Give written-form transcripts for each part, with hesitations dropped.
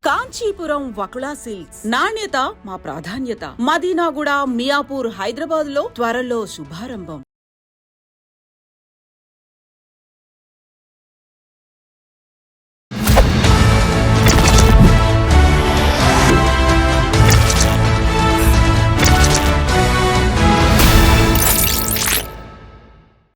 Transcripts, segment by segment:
Kanchipuram Vakula silks నాణ్యత మా ప్రాధాన్యత. మదీనాగూడ, మియాపూర్, హైదరాబాద్ లో త్వరలో శుభారంభం.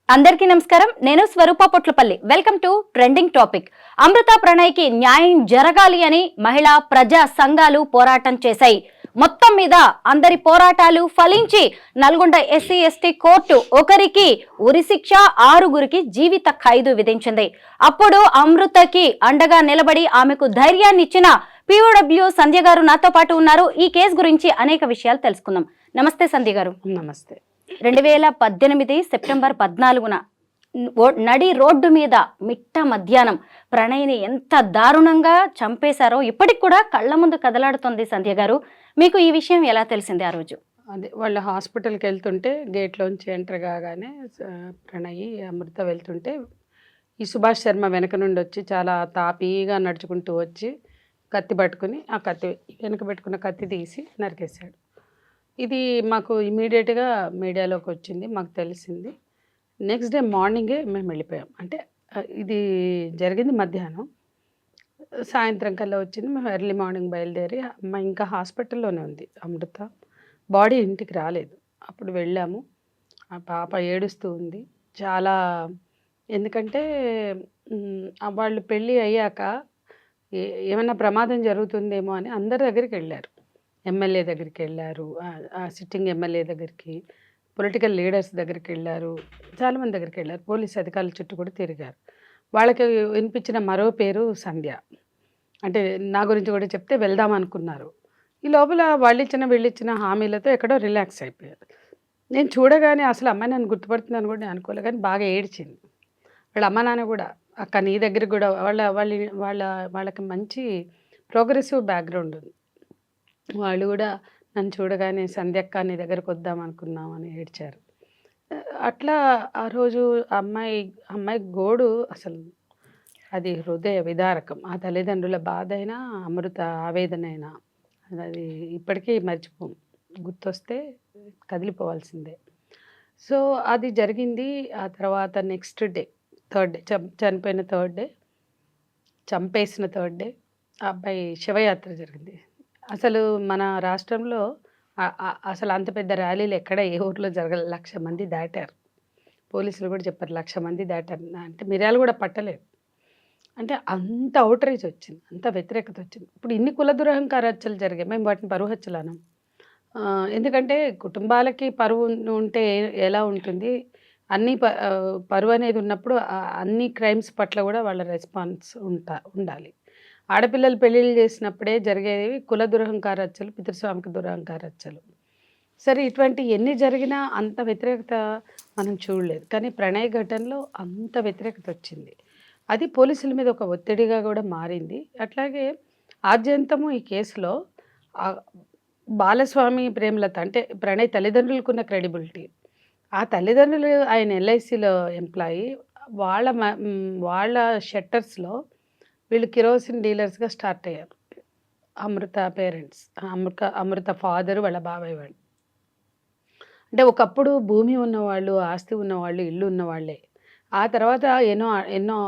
అందరికీ నమస్కారం. నేను Swaroopa Potlapalli. Welcome to trending topic. Amrutha ప్రణయ్కి న్యాయం జరగాలి అని మహిళా ప్రజా సంఘాలు పోరాటం చేశాయి. మొత్తం మీద అందరి పోరాటాలు ఫలించి నల్గొండ ఎస్సీ ఎస్టీ కోర్టు ఒకరికి ఉరిశిక్ష, 6గురికి జీవిత ఖైదు విధించింది. అప్పుడు అమృతకి అండగా నిలబడి ఆమెకు ధైర్యాన్ని ఇచ్చిన POW సంధ్య గారు నాతో పాటు ఉన్నారు. ఈ కేసు గురించి అనేక విషయాలు తెలుసుకుందాం. నమస్తే సంధ్య గారు. నమస్తే. 2018 సెప్టెంబర్ 14న నడి రోడ్డు మీద మిట్ట మధ్యాహ్నం ప్రణయ్ని ఎంత దారుణంగా చంపేశారో ఇప్పటికి కూడా కళ్ళ ముందు కదలాడుతుంది. సంధ్య గారు, మీకు ఈ విషయం ఎలా తెలిసింది ఆ రోజు? అదే వాళ్ళు హాస్పిటల్కి వెళ్తుంటే గేట్లోంచి ఎంటర్ కాగానే ప్రణయ్, అమృత వెళ్తుంటే ఈ సుభాష్ శర్మ వెనక నుండి వచ్చి చాలా తాపీగా నడుచుకుంటూ వచ్చి కత్తి పట్టుకుని ఆ కత్తి వెనక పెట్టుకున్న కత్తి తీసి నరికేశాడు. ఇది మాకు ఇమీడియట్గా మీడియాలోకి వచ్చింది, మాకు తెలిసింది. నెక్స్ట్ డే మార్నింగే మేము వెళ్ళిపోయాం. అంటే ఇది జరిగింది మధ్యాహ్నం, సాయంత్రం కల్లా వచ్చింది. మేము ఎర్లీ మార్నింగ్ బయలుదేరి అమ్మ ఇంకా హాస్పిటల్లోనే ఉంది అమృత, బాడీ ఇంటికి రాలేదు. అప్పుడు వెళ్ళాము. ఆ పాప ఏడుస్తూ ఉంది చాలా. ఎందుకంటే వాళ్ళు పెళ్ళి అయ్యాక ఏమైనా ప్రమాదం జరుగుతుందేమో అని అందరి దగ్గరికి వెళ్ళారు. ఎమ్మెల్యే దగ్గరికి వెళ్ళారు, సిట్టింగ్ ఎమ్మెల్యే దగ్గరికి, పొలిటికల్ లీడర్స్ దగ్గరికి వెళ్ళారు, చాలామంది దగ్గరికి వెళ్ళారు. పోలీస్ అధికారుల చుట్టూ కూడా తిరిగారు. వాళ్ళకి వినిపించిన మరో పేరు సంధ్య. అంటే నా గురించి కూడా చెప్తే వెళ్దాం అనుకున్నారు. ఈ లోపల వీళ్ళిచ్చిన హామీలతో ఎక్కడో రిలాక్స్ అయిపోయారు. నేను చూడగానే అసలు అమ్మాయి నన్ను గుర్తుపడుతుందని కూడా నేను అనుకోలే, కానీ బాగా ఏడ్చింది. వాళ్ళ అమ్మ నాన్న కూడా అక్క నీ దగ్గరికి కూడా వాళ్ళకి మంచి ప్రోగ్రెసివ్ బ్యాక్గ్రౌండ్ ఉంది. వాళ్ళు కూడా నన్ను చూడగానే సంధ్యక్క నీ దగ్గరకు వద్దాం అనుకున్నామని ఏడ్చారు. అట్లా ఆ రోజు అమ్మాయి గోడు అసలు అది హృదయ విదారకం. ఆ తల్లిదండ్రుల బాధ అయినా, అమృత ఆవేదన అయినా అది ఇప్పటికీ మర్చిపోం. గుర్తొస్తే కదిలిపోవాల్సిందే. సో అది జరిగింది. ఆ తర్వాత నెక్స్ట్ డే, థర్డ్ డే, చనిపోయిన థర్డ్ డే, చంపేసిన థర్డ్ డే ఆ అబ్బాయి శివయాత్ర జరిగింది. అసలు మన రాష్ట్రంలో అసలు అంత పెద్ద ర్యాలీలు ఎక్కడ ఏ ఊర్లో జరగలేదు. 1,00,000 మంది దాటారు. పోలీసులు కూడా చెప్పారు 1,00,000 మంది దాటారు. అంటే మిర్యాలు కూడా పట్టలేదు. అంటే అంత అవుట్రీచ్ వచ్చింది, అంత వ్యతిరేకత వచ్చింది. ఇప్పుడు ఇన్ని కుల దురహంకార హత్యలు జరిగాయి, మేము వాటిని పరువు హత్యలు అనం. ఎందుకంటే కుటుంబాలకి పరువు ఉంటే ఎలా ఉంటుంది, అన్ని పరువు అనేది ఉన్నప్పుడు అన్ని క్రైమ్స్ పట్ల కూడా వాళ్ళ రెస్పాన్స్ ఉండాలి. ఆడపిల్లలు పెళ్ళిళ్ళు చేసినప్పుడే జరిగేవి కుల దురహంకార హత్యలు, పితృస్వామిక దురహంకార హత్యలు. సరే, ఇటువంటి ఎన్ని జరిగినా అంత వ్యతిరేకత మనం చూడలేదు. కానీ ప్రణయ్ ఘటనలో అంత వ్యతిరేకత వచ్చింది. అది పోలీసుల మీద ఒక ఒత్తిడిగా కూడా మారింది. అట్లాగే ఆద్యంతము ఈ కేసులో బాలస్వామి, ప్రేమలత అంటే ప్రణయ్ తల్లిదండ్రులకున్న క్రెడిబిలిటీ, ఆ తల్లిదండ్రులు ఆయన LICలో ఎంప్లాయీ, వాళ్ళ షట్టర్స్లో వీళ్ళు కిరోసిన్ డీలర్స్గా స్టార్ట్ అయ్యారు. అమృత పేరెంట్స్, అమృత ఫాదరు, వాళ్ళ బాబాయ్ వాళ్ళు. అంటే ఒకప్పుడు భూమి ఉన్నవాళ్ళు, ఆస్తి ఉన్నవాళ్ళు, ఇల్లు ఉన్నవాళ్ళే. ఆ తర్వాత ఎన్నో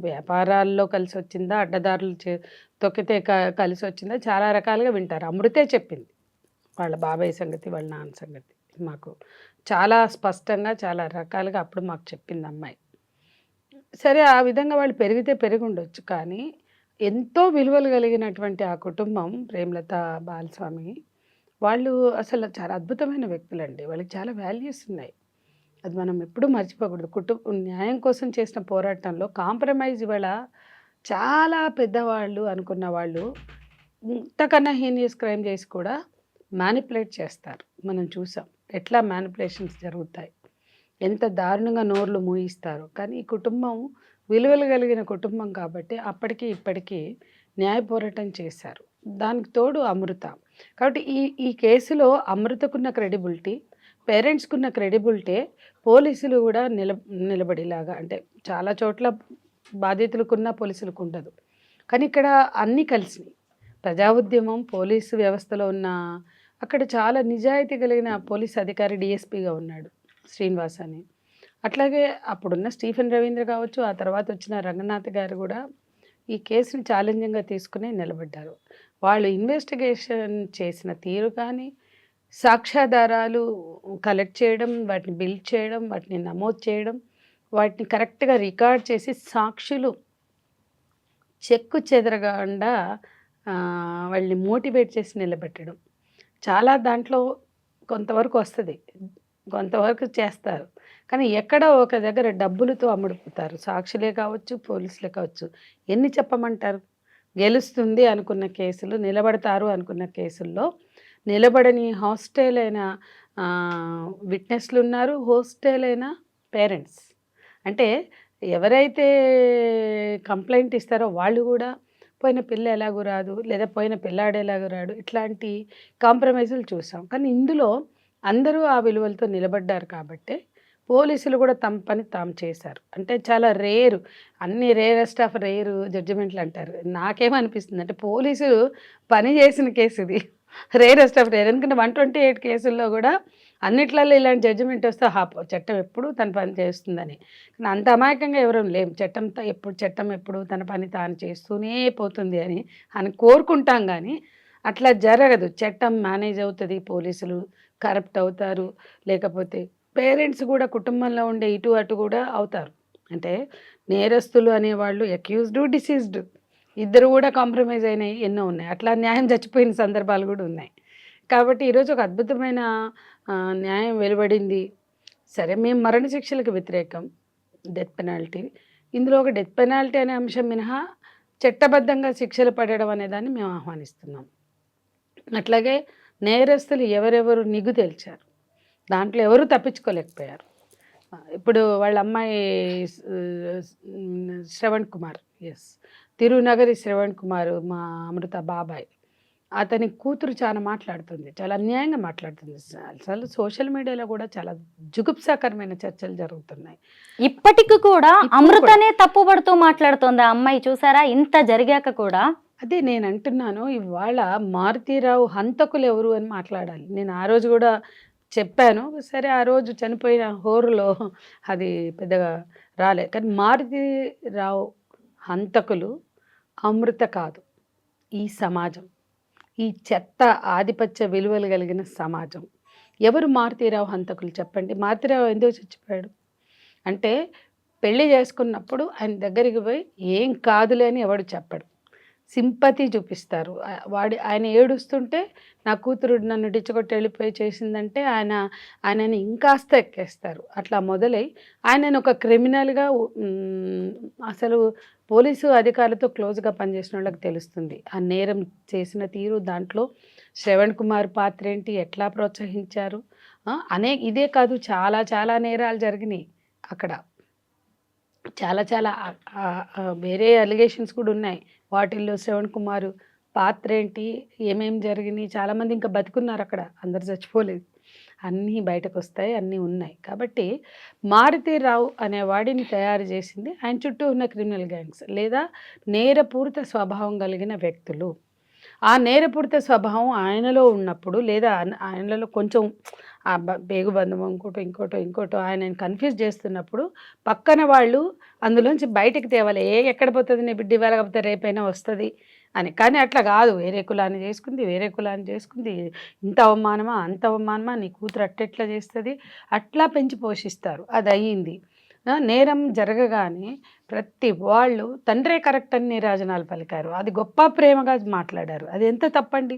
వ్యాపారాల్లో కలిసి వచ్చిందా, అడ్డదారులు తొక్కితే కలిసి వచ్చిందా, చాలా రకాలుగా వింటారు. అమృతే చెప్పింది వాళ్ళ బాబాయ్ సంగతి, వాళ్ళ నాన్న సంగతి మాకు చాలా స్పష్టంగా, చాలా రకాలుగా అప్పుడు మాకు చెప్పింది అమ్మాయి. సరే, ఆ విధంగా వాళ్ళు పెరిగి ఉండొచ్చు. కానీ ఎంతో విలువలు కలిగినటువంటి ఆ కుటుంబం, ప్రేమలత, బాలస్వామి, వాళ్ళు అసలు చాలా అద్భుతమైన వ్యక్తులండి. వాళ్ళకి చాలా వాల్యూస్ ఉన్నాయి. అది మనం ఎప్పుడూ మర్చిపోకూడదు. న్యాయం కోసం చేసిన పోరాటంలో కాంప్రమైజ్ ఇవాళ చాలా పెద్దవాళ్ళు అనుకున్న వాళ్ళు ఇంతకన్నా హీనియస్ క్రైమ్ చేసి కూడా మ్యానిపులేట్ చేస్తారు. మనం చూసాం ఎట్లా మ్యానిపులేషన్స్ జరుగుతాయి, ఎంత దారుణంగా నోర్లు మూయిస్తారు. కానీ ఈ కుటుంబం విలువలు కలిగిన కుటుంబం కాబట్టి అప్పటికి ఇప్పటికీ న్యాయ పోరాటం చేశారు. దానికి తోడు అమృత. కాబట్టి ఈ కేసులో అమృతకున్న క్రెడిబిలిటీ, పేరెంట్స్కున్న క్రెడిబిలిటీ పోలీసులు కూడా నిలబడేలాగా, అంటే చాలా చోట్ల బాధితులకున్న పోలీసులకు ఉండదు. కానీ ఇక్కడ అన్నీ కలిసినాయి. ప్రజా ఉద్యమం, పోలీసు వ్యవస్థలో ఉన్న అక్కడ చాలా నిజాయితీ కలిగిన పోలీస్ అధికారి డిఎస్పీగా ఉన్నాడు శ్రీనివాస్ అని. అట్లాగే అప్పుడున్న స్టీఫెన్ రవీంద్ర కావచ్చు, ఆ తర్వాత వచ్చిన రంగనాథ్ గారు కూడా ఈ కేసుని ఛాలెంజింగ్గా తీసుకుని నిలబడ్డారు. వాళ్ళు ఇన్వెస్టిగేషన్ చేసిన తీరు కానీ, సాక్ష్యాధారాలు కలెక్ట్ చేయడం, వాటిని బిల్డ్ చేయడం, వాటిని నమోదు చేయడం, వాటిని కరెక్ట్గా రికార్డ్ చేసి సాక్షులు చెక్కు చెదరకుండా వాళ్ళని మోటివేట్ చేసి నిలబెట్టడం, చాలా దాంట్లో కొంతవరకు వస్తుంది, కొంతవరకు చేస్తారు. కానీ ఎక్కడో ఒక దగ్గర డబ్బులతో అమ్ముడుపుతారు. సాక్షులే కావచ్చు, పోలీసులే కావచ్చు. ఎన్ని చెప్పమంటారు? గెలుస్తుంది అనుకున్న కేసులు, నిలబడతారు అనుకున్న కేసుల్లో నిలబడని హాస్టల్ అయిన విట్నెస్లు ఉన్నారు, హోస్టల్ అయిన పేరెంట్స్. అంటే ఎవరైతే కంప్లైంట్ ఇస్తారో వాళ్ళు కూడా పోయిన పిల్ల ఎలాగూ రాదు, లేదా పోయిన పిల్లాడు ఎలాగూ రాడు, ఇట్లాంటి కాంప్రమైజులు చూసాం. కానీ ఇందులో అందరూ ఆ విలువలతో నిలబడ్డారు కాబట్టి పోలీసులు కూడా తమ పని తాము చేశారు. అంటే చాలా రేరు, అన్ని రేరెస్ట్ ఆఫ్ రేరు జడ్జిమెంట్లు అంటారు. నాకేమనిపిస్తుంది అంటే పోలీసులు పని చేసిన కేసు ఇది రేరెస్ట్ ఆఫ్ రేర్. ఎందుకంటే 128 కేసుల్లో కూడా అన్నిట్లలో ఇలాంటి జడ్జిమెంట్ వస్తే చట్టం ఎప్పుడు తన పని చేస్తుందని. కానీ అంత అమాయకంగా ఎవరూ లేం. చట్టం ఎప్పుడు తన పని తాను చేస్తూనే పోతుంది అని కోరుకుంటాం. కానీ అట్లా జరగదు. చట్టం మేనేజ్ అవుతుంది, పోలీసులు కరప్ట్ అవుతారు, లేకపోతే పేరెంట్స్ కూడా కుటుంబంలో ఉండే ఇటు అటు కూడా అవుతారు. అంటే నేరస్తులు అనేవాళ్ళు అక్యూజ్డ్, డిసీజ్డ్ ఇద్దరు కూడా కాంప్రమైజ్ అయినాయి ఎన్నో ఉన్నాయి. అట్లా న్యాయం చచ్చిపోయిన సందర్భాలు కూడా ఉన్నాయి. కాబట్టి ఈరోజు ఒక అద్భుతమైన న్యాయం వెలువడింది. సరే, మేము మరణశిక్షలకు వ్యతిరేకం, డెత్ పెనాల్టీ. ఇందులో ఒక డెత్ పెనాల్టీ అనే అంశం మినహా చట్టబద్ధంగా శిక్షలు పడడం అనేదాన్ని మేము ఆహ్వానిస్తున్నాం. అట్లాగే నేరస్తులు ఎవరెవరు నిగ్గు తేల్చారు, దాంట్లో ఎవరు తప్పించుకోలేకపోయారు. ఇప్పుడు వాళ్ళ అమ్మాయి శ్రవణ్ కుమార్, తిరునగరి శ్రవణ్ కుమార్, మా అమృత బాబాయ్, అతని కూతురు చాలా మాట్లాడుతుంది, చాలా అన్యాయంగా మాట్లాడుతుంది. అసలు సోషల్ మీడియాలో కూడా చాలా జుగుప్సాకరమైన చర్చలు జరుగుతున్నాయి. ఇప్పటికి కూడా అమృతనే తప్పుపడుతూ మాట్లాడుతుంది ఆ అమ్మాయి. చూసారా, ఇంత జరిగాక కూడా. అదే నేను అంటున్నాను, ఇవాళ మారుతీరావు హంతకులు ఎవరు అని మాట్లాడాలి. నేను ఆ రోజు కూడా చెప్పాను. సరే, ఆ రోజు చనిపోయిన హోరులో అది పెద్దగా రాలే. కానీ మారుతీరావు హంతకులు అమృత కాదు, ఈ సమాజం, ఈ చెత్త ఆధిపత్య విలువలు కలిగిన సమాజం. ఎవరు మారుతీరావు హంతకులు చెప్పండి? మారుతీరావు ఎందుకు చచ్చిపోయాడు అంటే, పెళ్లి చేసుకున్నప్పుడు ఆయన దగ్గరికి పోయి ఏం కాదులే అని ఎవడు చెప్పడు, సింపతి చూపిస్తారు. ఆయన ఏడుస్తుంటే నా కూతురు నన్ను డిచ్చగొట్టి వెళ్ళిపోయి చేసిందంటే ఆయనని ఇంకాస్త ఎక్కేస్తారు. అట్లా మొదలై ఆయనను ఒక క్రిమినల్గా, అసలు పోలీసు అధికారులతో క్లోజ్గా పనిచేసిన వాళ్ళకి తెలుస్తుంది ఆ నేరం చేసిన తీరు. దాంట్లో శ్రవణ్ కుమార్ పాత్ర ఏంటి, ఎట్లా ప్రోత్సహించారు ఇదే కాదు, చాలా చాలా నేరాలు జరిగినాయి అక్కడ. చాలా వేరే అలిగేషన్స్ కూడా ఉన్నాయి. వాటిల్లో శ్రవణ్ కుమార్ పాత్ర ఏంటి, ఏమేం జరిగినాయి, చాలామంది ఇంకా బతుకున్నారు అక్కడ, అందరు చచ్చిపోలేదు. అన్నీ బయటకు వస్తాయి, అన్నీ ఉన్నాయి. కాబట్టి మారుతీరావు అనే వాడిని తయారు చేసింది ఆయన చుట్టూ ఉన్న క్రిమినల్ గ్యాంగ్స్ లేదా నేరపూరిత స్వభావం కలిగిన వ్యక్తులు. ఆ నేరపూరిత స్వభావం ఆయనలో ఉన్నప్పుడు, లేదా ఆయనలో కొంచెం ఆ పేగుబంధం ఇంకోటో ఆయనని కన్ఫ్యూజ్ చేస్తున్నప్పుడు పక్కన వాళ్ళు అందులోంచి బయటకు తేవాలి. ఎక్కడ పోతుంది నీ బిడ్డ, ఇవాళ కాకపోతే రేపైనా వస్తుంది అని. కానీ అట్లా కాదు, వేరే కులాన్ని చేసుకుంది, ఇంత అవమానమా అంత అవమానమా, నీ కూతురు అట్టెట్లా చేస్తుంది, అట్లా పెంచి పోషిస్తారు. అది అయ్యింది. నేరం జరగగానే ప్రతి వాళ్ళు తండ్రే కరెక్ట్ అని నీరాజనాలు పలికారు. అది గొప్ప ప్రేమగా మాట్లాడారు. అది ఎంత తప్పండి.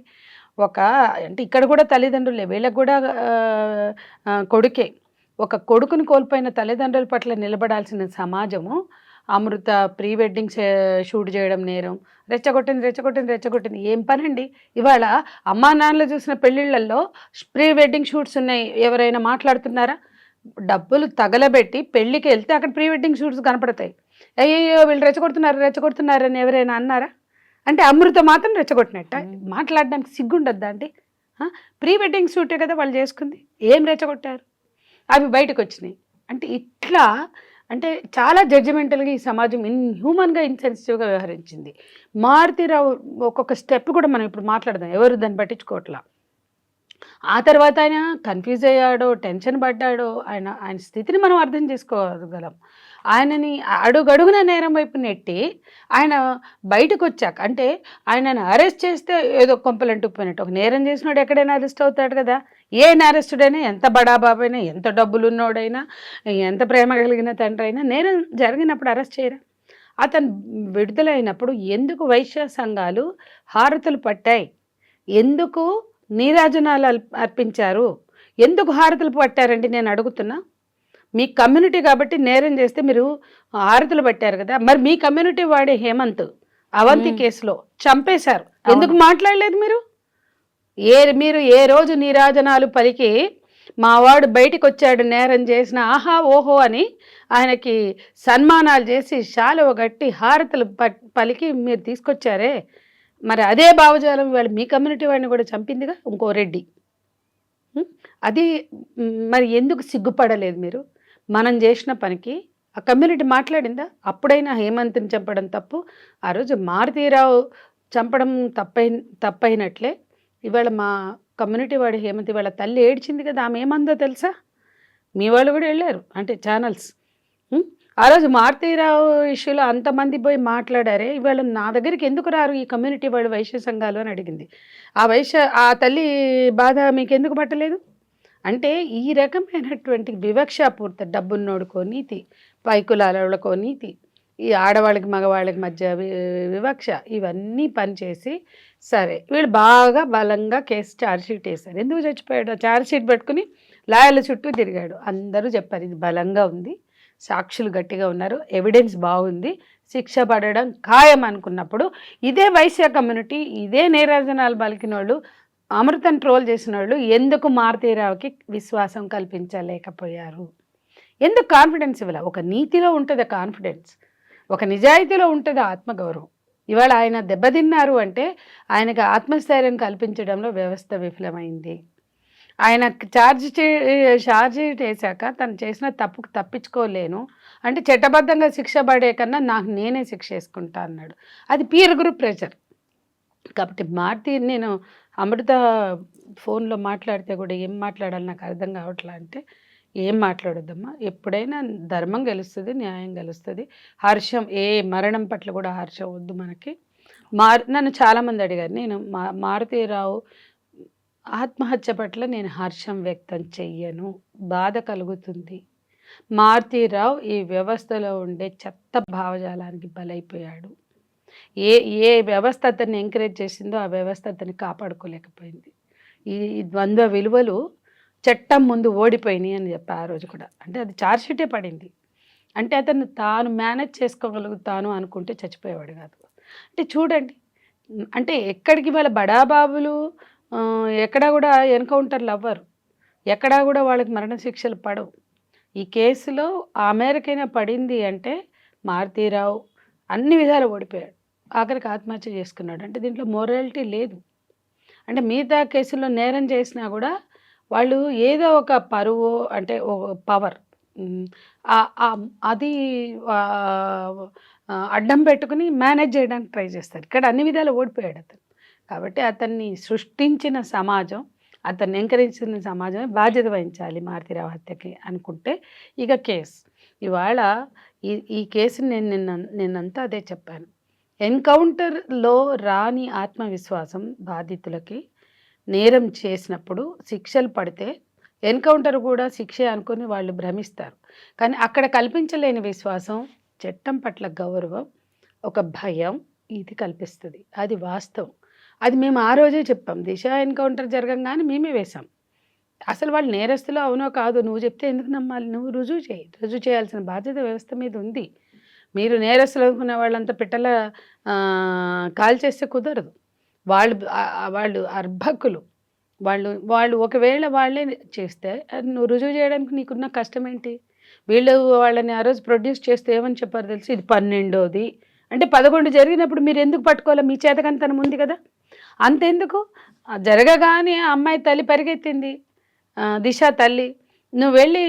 అంటే ఇక్కడ కూడా తల్లిదండ్రులే, వీళ్ళకు కూడా కొడుకే. ఒక కొడుకుని కోల్పోయిన తల్లిదండ్రుల పట్ల నిలబడాల్సిన సమాజము అమృత ప్రీ వెడ్డింగ్ షూట్ చేయడం నేరం, రెచ్చగొట్టింది ఏం పనండి. ఇవాళ అమ్మా నాన్నలు చూసిన పెళ్ళిళ్ళల్లో ప్రీ వెడ్డింగ్ షూట్స్ ఉన్నాయి, ఎవరైనా మాట్లాడుతున్నారా? డబ్బులు తగలబెట్టి పెళ్ళికి వెళ్తే అక్కడ ప్రీ వెడ్డింగ్ షూట్స్ కనపడతాయి. అయ్యో వీళ్ళు రెచ్చగొడుతున్నారు అని ఎవరైనా అన్నారా? అంటే అమృత మాత్రం రెచ్చగొట్టినట్ట మాట్లాడడానికి సిగ్గుండద్దా అండి? ప్రీ వెడ్డింగ్ షూటే కదా వాళ్ళు చేసుకుంది, ఏం రెచ్చగొట్టారు? అవి బయటకు వచ్చినాయి. అంటే ఇట్లా అంటే చాలా జడ్జిమెంటల్గా ఈ సమాజం హ్యూమన్గా ఇన్సెన్సిటివ్గా వ్యవహరించింది. మారుతీరావు ఒక్కొక్క స్టెప్ కూడా మనం ఇప్పుడు మాట్లాడదాం, ఎవరు దాన్ని పట్టించుకోవట్లా. ఆ తర్వాత ఆయన కన్ఫ్యూజ్ అయ్యాడో, టెన్షన్ పడ్డాడో, ఆయన స్థితిని మనం అర్థం చేసుకోగలం. ఆయనని అడుగడుగున నేరం వైపు నెట్టి ఆయన బయటకు వచ్చాక, అంటే ఆయనను అరెస్ట్ చేస్తే ఏదో కొంపలంటుకుపోయినట్టు, ఒక నేరం చేసినాడు ఎక్కడైనా అరెస్ట్ అవుతాడు కదా. ఏ నేరస్తుడైనా, ఎంత బడాబాబైనా, ఎంత డబ్బులున్నోడైనా, ఎంత ప్రేమ కలిగిన తండ్రి అయినా నేరం జరిగినప్పుడు అరెస్ట్ చేయరా? అతను విడుదలైనప్పుడు ఎందుకు వైశ్య సంఘాలు హారతులు పట్టాయి? ఎందుకు నీరాజనాలు అర్పించారు? ఎందుకు హారతులు పట్టారండి నేను అడుగుతున్నా. మీ కమ్యూనిటీ కాబట్టి నేరం చేస్తే మీరు హారతులు పట్టారు కదా. మరి మీ కమ్యూనిటీ వాడే హేమంత్ అవంతి కేసులో చంపేశారు, ఎందుకు మాట్లాడలేదు మీరు? మీరు ఏ రోజు నీరాజనాలు పలికి మా వాడు బయటికి వచ్చాడు నేరం చేసిన, ఆహా ఓహో అని ఆయనకి సన్మానాలు చేసి శాలువ గట్టి హారతులు పలికి మీరు తీసుకొచ్చారే, మరి అదే భావజాలం వాళ్ళు మీ కమ్యూనిటీ వాడిని కూడా చంపిందిగా ఇంకో రెడ్డి. అది మరి ఎందుకు సిగ్గుపడలేదు మీరు? మనం చేసిన పనికి ఆ కమ్యూనిటీ మాట్లాడిందా? అప్పుడైనా హేమంత్ని చంపడం తప్పు, ఆ రోజు మారుతీరావు చంపడం తప్పైనట్లే ఇవాళ మా కమ్యూనిటీ వాడు హేమంత్ వాళ్ళ తల్లి ఏడ్చింది కదా, ఆమె ఏమందో తెలుసా? మీ వాళ్ళు కూడా వెళ్ళారు, అంటే ఛానల్స్. ఆ రోజు మారుతీరావు ఇష్యూలో అంతమంది పోయి మాట్లాడారే, ఇవాళ నా దగ్గరికి ఎందుకు రారు ఈ కమ్యూనిటీ వాళ్ళు వైశ్య సంఘాలు అని అడిగింది. ఆ తల్లి బాధ మీకు ఎందుకు పట్టలేదు? అంటే ఈ రకమైనటువంటి వివక్షాపూర్త, డబ్బున్నోడుకో నీతి, పైకులాలకో నీతి, ఈ ఆడవాళ్ళకి మగవాళ్ళకి మధ్య వివక్ష, ఇవన్నీ పనిచేసి సరే వీళ్ళు బాగా బలంగా కేసు ఛార్జ్షీట్ వేశారు. ఎందుకు చచ్చిపోయాడు? ఛార్జ్షీట్ పెట్టుకుని లాయర్ల చుట్టూ తిరిగాడు. అందరూ చెప్పారు ఇది బలంగా ఉంది, సాక్షులు గట్టిగా ఉన్నారు, ఎవిడెన్స్ బాగుంది, శిక్ష పడడం ఖాయం అనుకున్నప్పుడు ఇదే వైశ్య కమ్యూనిటీ, ఇదే నీరాజనాలు పలికిన వాళ్ళు, అమృతం ట్రోల్ చేసిన వాళ్ళు ఎందుకు మారుతీరావుకి విశ్వాసం కల్పించలేకపోయారు? ఎందుకు కాన్ఫిడెన్స్ ఇవ్వాలి? ఒక నీతిలో ఉంటుంది కాన్ఫిడెన్స్, ఒక నిజాయితీలో ఉంటుంది ఆత్మగౌరవం. ఇవాళ ఆయన దెబ్బతిన్నారు అంటే ఆయనకు ఆత్మస్థైర్యం కల్పించడంలో వ్యవస్థ విఫలమైంది. ఆయన ఛార్జ్ వేశాక తను చేసిన తప్పుకు తప్పించుకోలేను అంటే చట్టబద్ధంగా శిక్ష పడే కన్నా నాకు నేనే శిక్ష వేసుకుంటా అన్నాడు. అది పీర్ గ్రూప్ ప్రెషర్. కాబట్టి నేను అమృత ఫోన్లో మాట్లాడితే కూడా ఏం మాట్లాడాలి నాకు అర్థం కావట్లా అంటే, ఏం మాట్లాడొద్దమ్మా, ఎప్పుడైనా ధర్మం గెలుస్తుంది, న్యాయం గెలుస్తుంది. హర్షం, ఏ మరణం పట్ల కూడా హర్షం వద్దు మనకి. నన్ను చాలామంది అడిగారు, నేను మారుతీరావు ఆత్మహత్య పట్ల నేను హర్షం వ్యక్తం చెయ్యను, బాధ కలుగుతుంది. మారుతీరావు ఈ వ్యవస్థలో ఉండే చెత్త భావజాలానికి బలైపోయాడు. ఏ వ్యవస్థ అతన్ని ఎంకరేజ్ చేసిందో ఆ వ్యవస్థ అతన్ని కాపాడుకోలేకపోయింది. ఈ ద్వంద్వ విలువలు చట్టం ముందు ఓడిపోయినాయి అని చెప్పి ఆ రోజు కూడా, అంటే అది ఛార్జ్షీటే పడింది. అంటే అతను తాను మేనేజ్ చేసుకోగలుగుతాను అనుకుంటే చచ్చిపోయేవాడు కాదు. అంటే చూడండి, అంటే ఎక్కడికి వాళ్ళ బడాబాబులు ఎక్కడా కూడా ఎన్కౌంటర్లు అవ్వరు, ఎక్కడా కూడా వాళ్ళకి మరణశిక్షలు పడవు. ఈ కేసులో ఆ మేరకైనా పడింది అంటే మారుతీరావు అన్ని విధాలు ఓడిపోయాడు, ఆఖరికి ఆత్మహత్య చేసుకున్నాడు. అంటే దీంట్లో మొరాలిటీ లేదు. అంటే మిగతా కేసుల్లో నేరం చేసినా కూడా వాళ్ళు ఏదో ఒక పరువు, అంటే పవర్, అది అడ్డం పెట్టుకుని మేనేజ్ చేయడానికి ట్రై చేస్తారు. ఇక్కడ అన్ని విధాలు ఓడిపోయాడు అతను. కాబట్టి అతన్ని సృష్టించిన సమాజం, అతన్ని ఎంకరేజించిన సమాజమే బాధ్యత వహించాలి మారుతీరావు హత్యకి అనుకుంటే ఇక కేసు ఇవాళ ఈ కేసుని నిన్నంతా అదే చెప్పాను. ఎన్కౌంటర్లో రాని ఆత్మవిశ్వాసం బాధితులకి నేరం చేసినప్పుడు శిక్షలు పడితే ఎన్కౌంటర్ కూడా శిక్షే అనుకుని వాళ్ళు భ్రమిస్తారు. కానీ అక్కడ కల్పించలేని విశ్వాసం, చట్టం పట్ల గౌరవం, ఒక భయం, ఇది కల్పిస్తుంది. అది వాస్తవం. అది మేము ఆ రోజే చెప్పాం. దిశ ఎన్కౌంటర్ జరగంగానే మేమే వేశాం. అసలు వాళ్ళు నేరస్తులు అవునో కాదు నువ్వు చెప్తే ఎందుకు నమ్మాలి? నువ్వు రుజువు చేయి. రుజువు చేయాల్సిన బాధ్యత వ్యవస్థ మీద ఉంది. మీరు నేరస్తులు అనుకునే వాళ్ళంతా పిట్టల కాల్ చేస్తే కుదరదు. వాళ్ళు అర్భకులు. వాళ్ళు ఒకవేళ వాళ్ళే చేస్తే నువ్వు రుజువు చేయడానికి నీకున్న కష్టం ఏంటి? వీళ్ళు వాళ్ళని ఆ రోజు ప్రొడ్యూస్ చేస్తే ఏమని చెప్పారు తెలుసు? ఇది 12వ అంటే 11 జరిగినప్పుడు మీరు ఎందుకు పట్టుకోవాలి? మీ చేతకంతనం ఉంది కదా. అంతెందుకు జరగగానే ఆ అమ్మాయి తల్లి పరిగెత్తింది, దిశ తల్లి. నువ్వు వెళ్ళి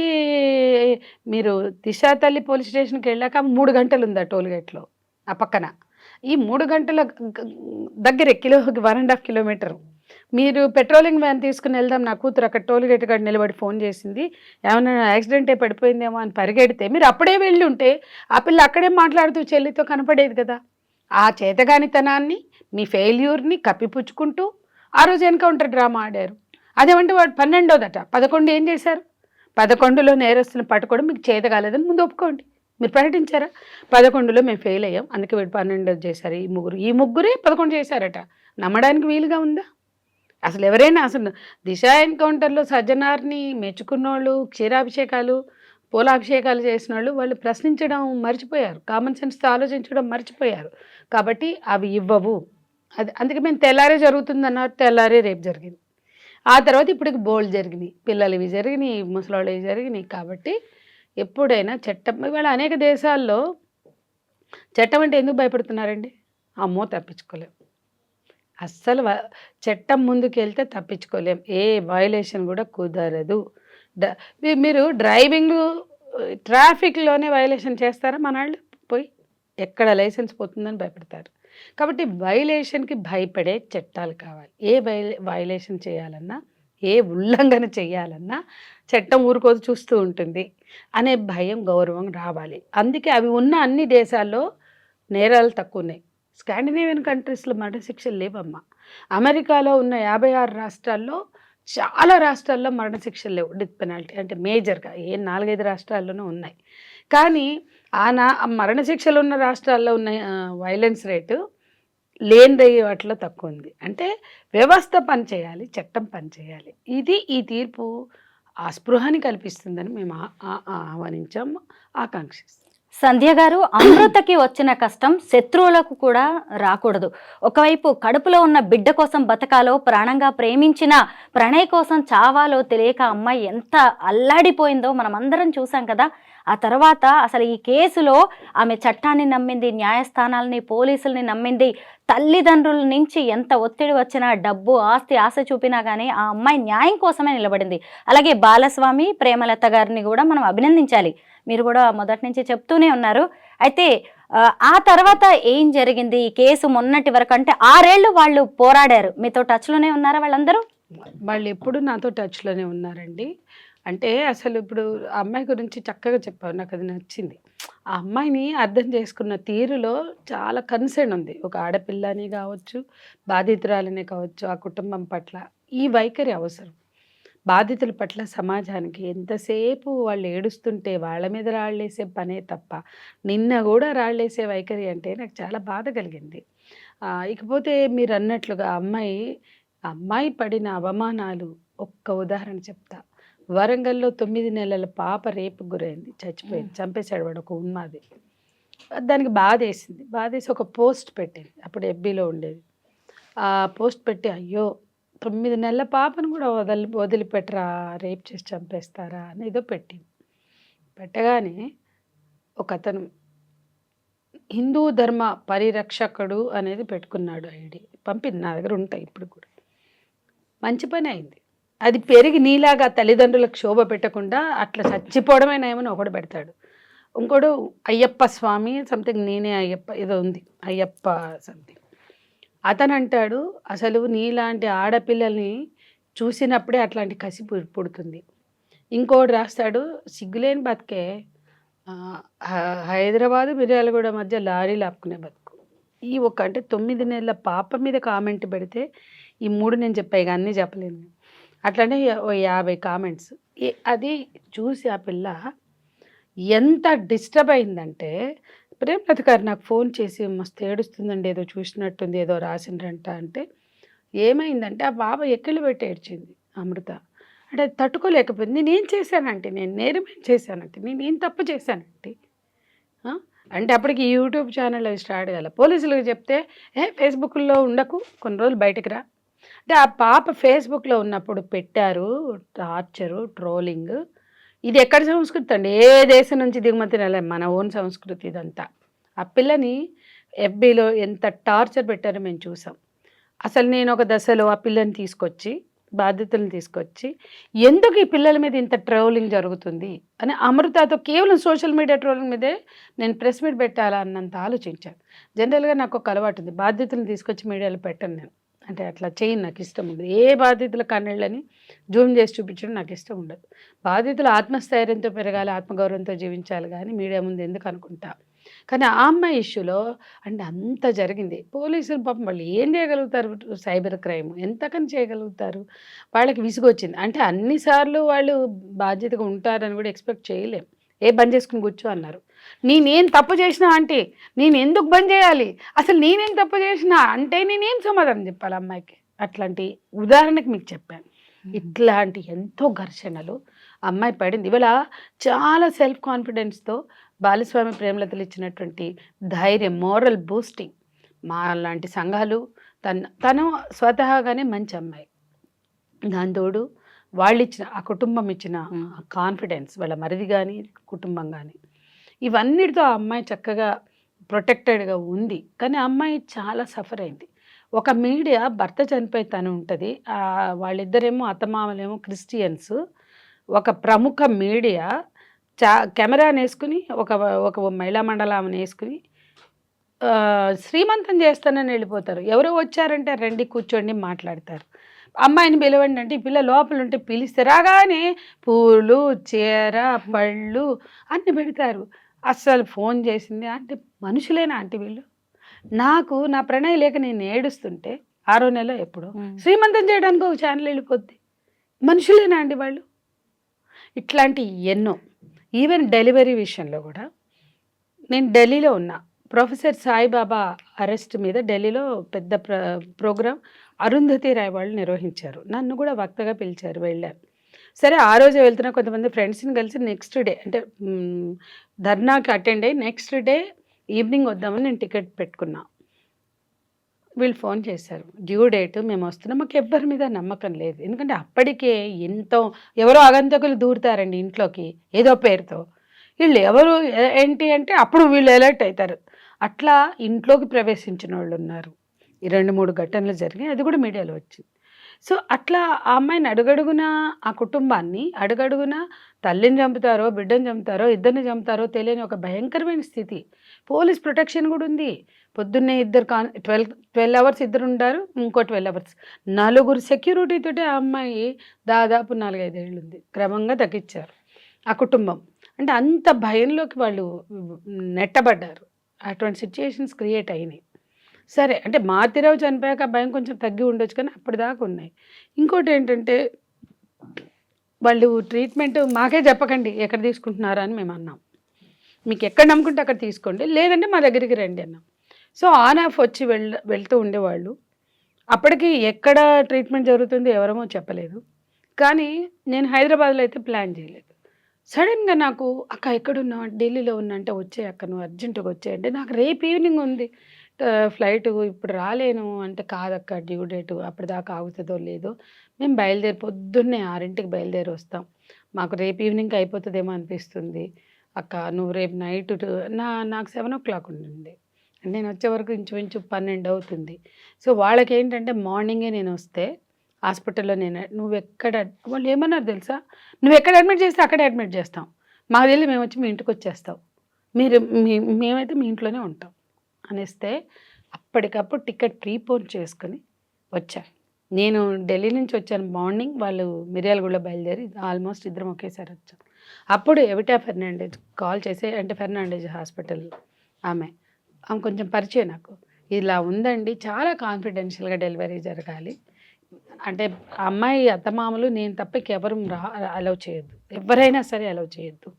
మీరు దిశ తల్లి పోలీస్ స్టేషన్కి వెళ్ళాక 3 గంటలు ఉంది ఆ టోల్గేట్లో ఆ పక్కన. ఈ 3 గంటల దగ్గరే 1.5 కిలోమీటర్. మీరు పెట్రోలింగ్ వ్యాన్ తీసుకుని వెళ్దాం, నా కూతురు అక్కడ టోల్గేట్ కాడ నిలబడి ఫోన్ చేసింది, ఏమైనా యాక్సిడెంట్ అయి పడిపోయిందేమో అని పరిగెడితే మీరు అప్పుడే వెళ్ళి ఉంటే ఆ పిల్ల అక్కడే మాట్లాడుతూ చెల్లితో కనపడేది కదా. ఆ చేతగానితనాన్ని, మీ ఫెయిల్యూర్ని కప్పిపుచ్చుకుంటూ ఆ రోజు ఎన్కౌంటర్ డ్రామా ఆడారు. అదేమంటే వాడు 12వ 11 ఏం చేశారు? 11లో నేరస్తులను పట్టుకోవడం మీకు చేత కాలేదని ముందు ఒప్పుకోండి. మీరు ప్రకటించారా? 11లో మేము ఫెయిల్ అయ్యాం, అందుకే వీడు 12 చేశారు. ఈ ముగ్గురే 11 చేశారట. నమ్మడానికి వీలుగా ఉందా? అసలు ఎవరైనా అసలు దిశ ఎన్కౌంటర్లో సజ్జనార్ని మెచ్చుకున్నోళ్ళు, క్షీరాభిషేకాలు పూలాభిషేకాలు చేసిన వాళ్ళు ప్రశ్నించడం మర్చిపోయారు, కామన్ సెన్స్తో ఆలోచించడం మర్చిపోయారు. కాబట్టి అవి ఇవ్వవు. అందుకే మేము తెల్లారే జరుగుతుందన్నారు, తెల్లారే రేపు జరిగింది. ఆ తర్వాత ఇప్పటికి బోల్డ్ జరిగినాయి, పిల్లలవి జరిగినాయి, ముసలాళ్ళవి జరిగినాయి. కాబట్టి ఎప్పుడైనా చట్టం, ఇవాళ అనేక దేశాల్లో చట్టం అంటే ఎందుకు భయపడుతున్నారండి? అమ్మో తప్పించుకోలేం, అస్సలు చట్టం ముందుకు వెళ్తే తప్పించుకోలేం, ఏ వయలేషన్ కూడా కుదరదు. మీరు డ్రైవింగ్ ట్రాఫిక్లోనే వయలేషన్ చేస్తారా? మన వాళ్ళు పోయి ఎక్కడ లైసెన్స్ పోతుందని భయపడతారు. కాబట్టి వయలేషన్కి భయపడే చట్టాలు కావాలి. ఏ వయలేషన్ చేయాలన్నా, ఏ ఉల్లంఘన చేయాలన్నా చట్టం ఊరుకోదు, చూస్తూ ఉంటుంది అనే భయం, గౌరవం రావాలి. అందుకే అవి ఉన్న అన్ని దేశాల్లో నేరాలు తక్కువ ఉన్నాయి. స్కాండినేవియన్ కంట్రీస్లో మరణశిక్షలు లేవమ్మా. అమెరికాలో ఉన్న 56 రాష్ట్రాల్లో చాలా రాష్ట్రాల్లో మరణశిక్షలు లేవు, డెత్ పెనాల్టీ అంటే మేజర్గా 4-5 రాష్ట్రాల్లోనూ ఉన్నాయి. కానీ మరణశిక్షలు ఉన్న రాష్ట్రాల్లో ఉన్న వైలెన్స్ రేటు లేనిది వాటిలో తక్కువ ఉంది. అంటే వ్యవస్థ పనిచేయాలి, చట్టం పనిచేయాలి. ఈ తీర్పు ఆ స్పృహని కల్పిస్తుందని మేము ఆహ్వానించాము, ఆకాంక్షిస్తాం. సంధ్య గారు, అమృతకి వచ్చిన కష్టం శత్రువులకు కూడా రాకూడదు. ఒకవైపు కడుపులో ఉన్న బిడ్డ కోసం బతకాలో, ప్రాణంగా ప్రేమించిన ప్రణయ్ కోసం చావాలో తెలియక అమ్మాయి ఎంత అల్లాడిపోయిందో మనం అందరం చూసాం కదా. ఆ తర్వాత అసలు ఈ కేసులో ఆమె చట్టాన్ని నమ్మింది, న్యాయస్థానాలని, పోలీసుల్ని నమ్మింది. తల్లిదండ్రుల నుంచి ఎంత ఒత్తిడి వచ్చినా, డబ్బు ఆస్తి ఆశ చూపినా కానీ ఆ అమ్మాయి న్యాయం కోసమే నిలబడింది. అలాగే బాలస్వామి, ప్రేమలత గారిని కూడా మనం అభినందించాలి. మీరు కూడా మొదటి నుంచి చెప్తూనే ఉన్నారు. అయితే ఆ తర్వాత ఏం జరిగింది? ఈ కేసు మొన్నటి వరకు అంటే 6 ఏళ్ళు వాళ్ళు పోరాడారు. మీతో టచ్లోనే ఉన్నారా వాళ్ళందరూ? వాళ్ళు ఎప్పుడు నాతో టచ్లోనే ఉన్నారండి. అంటే అసలు ఇప్పుడు ఆ అమ్మాయి గురించి చక్కగా చెప్పావు, నాకు అది నచ్చింది. ఆ అమ్మాయిని అర్థం చేసుకున్న తీరులో చాలా కన్సర్న్ ఉంది. ఒక ఆడపిల్లని కావచ్చు, బాధితురాలనే కావచ్చు, ఆ కుటుంబం పట్ల ఈ వైఖరి అవసరం. బాధితుల పట్ల సమాజానికి ఎంతసేపు వాళ్ళు ఏడుస్తుంటే వాళ్ళ మీద రాళ్ళేసే పనే తప్ప నిన్న కూడా రాళ్ళేసే వైఖరి అంటే నాకు చాలా బాధ కలిగింది. ఇకపోతే మీరు అన్నట్లుగా అమ్మాయి పడిన అవమానాలు ఒక్క ఉదాహరణ చెప్తా. వరంగల్లో 9 నెలల పాప రేపుకు గురైంది, చచ్చిపోయింది, చంపేశాడు వాడు, ఒక ఉన్మాది. దానికి బాధేసి ఒక పోస్ట్ పెట్టింది, అప్పుడు ఎఫ్బీలో ఉండేది. ఆ పోస్ట్ పెట్టి, అయ్యో 9 నెలల పాపను కూడా వదిలిపెట్టరా, రేప్ చేసి చంపేస్తారా అని ఏదో పెట్టింది. పెట్టగానే ఒక అతను హిందూ ధర్మ పరిరక్షకుడు అనేది పెట్టుకున్నాడు ఐడి, పంపింది, నా దగ్గర ఉంటాయి ఇప్పుడు కూడా. మంచి పని అయింది. అది పెరిగి నీలాగా తల్లిదండ్రులకు శోభ పెట్టకుండా అట్లా చచ్చిపోవడమేనా ఏమని ఒకడు పెడతాడు. ఇంకోడు అయ్యప్ప స్వామి సంథింగ్, నేనే అయ్యప్ప ఏదో ఉంది, అయ్యప్ప సంథింగ్. అతను అంటాడు, అసలు నీలాంటి ఆడపిల్లల్ని చూసినప్పుడే అట్లాంటి కసి పుడుతుంది. ఇంకోటి రాస్తాడు, సిగ్గులేని బతికే హైదరాబాదు మిర్యాలగూడ మధ్య లారీలు ఆపుకునే బతుకు. ఈ అంటే 9 నెలల పాప మీద కామెంట్ పెడితే ఈ 3 నేను చెప్పాయి, అన్నీ చెప్పలేను. అట్లనే 50 కామెంట్స్. అది చూసి ఆ పిల్ల ఎంత డిస్టర్బ్ అయిందంటే, ప్రేమలత గారు నాకు ఫోన్ చేసి మస్తు ఏడుస్తుందండి, ఏదో చూసినట్టుంది, ఏదో రాసిండ్రంట అంటే, ఏమైందంటే ఆ బాబా ఎక్కిళ్ళు పెట్టి ఏడ్చింది అమృత. అంటే తట్టుకోలేకపోయింది. నేనేం చేశానంటే, నేను నేరమేం చేశానంటే, నేనేం తప్పు చేశానంటే అంటే అప్పటికి యూట్యూబ్ ఛానల్ అవి స్టార్ట్ కాలే. పోలీసులకు చెప్తే ఫేస్బుక్లో ఉండకు, కొన్ని రోజులు బయటకు రా అంటే, ఆ పాప ఫేస్బుక్లో ఉన్నప్పుడు పెట్టారు టార్చరు, ట్రోలింగ్. ఇది ఎక్కడి సంస్కృతి అండి? ఏ దేశం నుంచి దిగుమతి నెల, మన ఓన్ సంస్కృతి ఇదంతా. ఆ పిల్లని ఎఫ్బీలో ఎంత టార్చర్ పెట్టారో మేము చూసాం. అసలు నేను ఒక దశలో ఆ పిల్లని తీసుకొచ్చి బాధ్యతలను తీసుకొచ్చి ఎందుకు ఈ పిల్లల మీద ఇంత ట్రోలింగ్ జరుగుతుంది అని అమృతతో కేవలం సోషల్ మీడియా ట్రోలింగ్ మీదే నేను ప్రెస్ మీట్ పెట్టాలా అన్నంత ఆలోచించాను. జనరల్గా నాకు ఒక అలవాటు ఉంది, బాధ్యతలను తీసుకొచ్చి మీడియాలో పెట్టను నేను. అంటే అట్లా చేయను, నాకు ఇష్టం ఉండదు. ఏ బాధ్యతల కన్నీళ్ళని జూమ్ చేసి చూపించడం నాకు ఇష్టం ఉండదు. బాధ్యతలు ఆత్మస్థైర్యంతో పెరగాలి, ఆత్మగౌరవంతో జీవించాలి, కానీ మీడియా ముందు ఎందుకు అనుకుంటా. కానీ ఆ అమ్మాయి ఇష్యూలో అంటే అంత జరిగింది. పోలీసులు పాపం వాళ్ళు ఏం చేయగలుగుతారు, సైబర్ క్రైమ్ ఎంతకని చేయగలుగుతారు. వాళ్ళకి విసుగొచ్చింది. అంటే అన్నిసార్లు వాళ్ళు బాధ్యతగా ఉంటారని కూడా ఎక్స్పెక్ట్ చేయలేం. బంద్ చేసుకుని కూర్చో అన్నారు. నేనేం తప్పు చేసినా అంటే నేను ఎందుకు బంద్ చేయాలి, అసలు నేనేం తప్పు చేసినా అంటే నేనేం సమాధానం చెప్పాలి అమ్మాయికి. అట్లాంటి ఉదాహరణకి మీకు చెప్పాను. ఇట్లాంటి ఎంతో ఘర్షణలు అమ్మాయి పడింది. ఇవాళ చాలా సెల్ఫ్ కాన్ఫిడెన్స్తో బాలస్వామి ప్రేమలతలు ఇచ్చినటువంటి ధైర్యం, మోరల్ బూస్టింగ్ మా లాంటి సంఘాలు, తను స్వతహాగానే మంచి అమ్మాయి, దాని తోడు వాళ్ళు ఇచ్చిన ఆ కుటుంబం ఇచ్చిన కాన్ఫిడెన్స్, వాళ్ళ మరిది కానీ కుటుంబం కానీ, ఇవన్నిటితో ఆ అమ్మాయి చక్కగా ప్రొటెక్టెడ్గా ఉంది. కానీ ఆ అమ్మాయి చాలా సఫర్ అయింది. ఒక మీడియా భర్త చనిపోయి తను ఉంటుంది, వాళ్ళిద్దరేమో అత్తమామలేమో క్రిస్టియన్స్. ఒక ప్రముఖ మీడియా కెమెరాని వేసుకుని ఒక మహిళా మండలాన్ని వేసుకుని శ్రీమంతం చేస్తానని వెళ్ళిపోతారు. ఎవరో వచ్చారంటే రండి కూర్చోండి మాట్లాడతారు. అమ్మాయిని పిలవండి అంటే ఈ పిల్ల లోపల ఉంటే పిలిస్తే రాగానే పూలు, చీర, పళ్ళు అన్నీ పెడతారు. అస్సలు ఫోన్ చేసింది అంటే మనుషులేనా అంటే వీళ్ళు. నాకు నా ప్రణయ్ లేక నేను ఏడుస్తుంటే 6వ నెల ఎప్పుడో శ్రీమంతం చేయడానికి ఒక ఛానల్ వెళ్ళిపోద్ది. మనుషులేనా అండి వాళ్ళు. ఇట్లాంటి ఎన్నో. ఈవెన్ డెలివరీ విషయంలో కూడా నేను ఢిల్లీలో ఉన్నా. ప్రొఫెసర్ సాయిబాబా అరెస్ట్ మీద ఢిల్లీలో పెద్ద ప్రోగ్రాం అరుంధతి రాయ్ వాళ్ళు నిర్వహించారు. నన్ను కూడా వక్తగా పిలిచారు, వెళ్ళాను. సరే ఆ రోజు వెళ్తున్నా, కొంతమంది ఫ్రెండ్స్ని కలిసి నెక్స్ట్ డే అంటే ధర్నాకి అటెండ్ అయ్యి నెక్స్ట్ డే ఈవినింగ్ వద్దామని నేను టికెట్ పెట్టుకున్నా. వీళ్ళు ఫోన్ చేశారు, డ్యూ డేట్ మేము వస్తున్నాం. మాకు ఎవ్వరి మీద నమ్మకం లేదు, ఎందుకంటే అప్పటికే ఎంతో ఎవరో ఆగంతకులు దూరుతారండి ఇంట్లోకి ఏదో పేరుతో. వీళ్ళు ఎవరు ఏంటి అంటే అప్పుడు వీళ్ళు అలర్ట్ అవుతారు. అట్లా ఇంట్లోకి ప్రవేశించిన వాళ్ళు ఉన్నారు. ఈ 2-3 ఘటనలు జరిగాయి, అది కూడా మీడియాలో వచ్చింది. సో అట్లా ఆ అమ్మాయిని అడుగడుగున, ఆ కుటుంబాన్ని అడుగడుగున తల్లిని చంపుతారో బిడ్డని చంపుతారో ఇద్దరిని చంపుతారో తెలియని ఒక భయంకరమైన స్థితి. పోలీస్ ప్రొటెక్షన్ కూడా ఉంది. పొద్దున్నే 12 అవర్స్ ఇద్దరు ఉంటారు, ఇంకో 12 అవర్స్ 4 సెక్యూరిటీ తోటి ఆ అమ్మాయి దాదాపు 4-5 ఏళ్ళు ఉంది. క్రమంగా తగ్గించారు ఆ కుటుంబం. అంటే అంత భయంలోకి వాళ్ళు నెట్టబడ్డారు. అటువంటి సిచ్యుయేషన్స్ క్రియేట్ అయినాయి. సరే అంటే మాతిరావు చనిపోయాక భయం కొంచెం తగ్గి ఉండొచ్చు, కానీ అప్పటిదాకా ఉన్నాయి. ఇంకోటి ఏంటంటే వాళ్ళు ట్రీట్మెంట్ మాకే చెప్పకండి ఎక్కడ తీసుకుంటున్నారా అని మేము అన్నాం. మీకు ఎక్కడ నమ్ముకుంటే అక్కడ తీసుకోండి, లేదంటే మా దగ్గరికి రండి అన్నాం. సో ఆన్ ఆఫ్ వచ్చి వెళ్తూ ఉండేవాళ్ళు. అప్పటికి ఎక్కడ ట్రీట్మెంట్ జరుగుతుందో ఎవరమో చెప్పలేదు. కానీ నేను హైదరాబాద్లో అయితే ప్లాన్ చేయలేదు. సడన్గా నాకు అక్క ఎక్కడున్నా, ఢిల్లీలో ఉన్నా అంటే వచ్చే అక్క నువ్వు అర్జెంటుగా వచ్చేయంటే, నాకు రేపు ఈవినింగ్ ఉంది ఫ్లైట్, ఇప్పుడు రాలేను అంటే, కాదక్క డ్యూ డేటు అప్పటిదాకా ఆగుతుందో లేదో, మేము బయలుదేరి పొద్దున్నే 6ంటికి బయలుదేరి వస్తాం, మాకు రేపు ఈవినింగ్ అయిపోతుందేమో అనిపిస్తుంది అక్క, నువ్వు రేపు నైట్ నాకు 7 o'clock ఉండింది, నేను వచ్చే వరకు ఇంచుమించు 12 అవుతుంది. సో వాళ్ళకి ఏంటంటే మార్నింగే నేను వస్తే హాస్పిటల్లో నువ్వు ఎక్కడ, వాళ్ళు ఏమన్నారు తెలుసా, నువ్వు ఎక్కడ అడ్మిట్ చేస్తే అక్కడే అడ్మిట్ చేస్తాం, మాకు తెలియదు మేము వచ్చి మీ ఇంటికి వచ్చేస్తాం, మేమైతే మీ ఇంట్లోనే ఉంటాం అనేస్తే అప్పటికప్పుడు టికెట్ ప్రీపోన్ చేసుకుని వచ్చాను. నేను ఢిల్లీ నుంచి వచ్చాను మార్నింగ్, వాళ్ళు మిర్యాలగూడలో బయలుదేరి ఆల్మోస్ట్ ఇద్దరం ఒకేసారి వచ్చాం. అప్పుడు ఎవిటా ఫెర్నాండెజ్ కాల్ చేసి, అంటే ఫెర్నాండెజ్ హాస్పిటల్ ఆమె కొంచెం పరిచయం నాకు, ఇలా ఉందండి చాలా కాన్ఫిడెన్షియల్గా డెలివరీ జరగాలి అంటే, అమ్మాయి అత్తమామలు నేను తప్ప ఎవరు అలౌ చేయొద్దు, ఎవరైనా సరే అలౌ చేయొద్దు,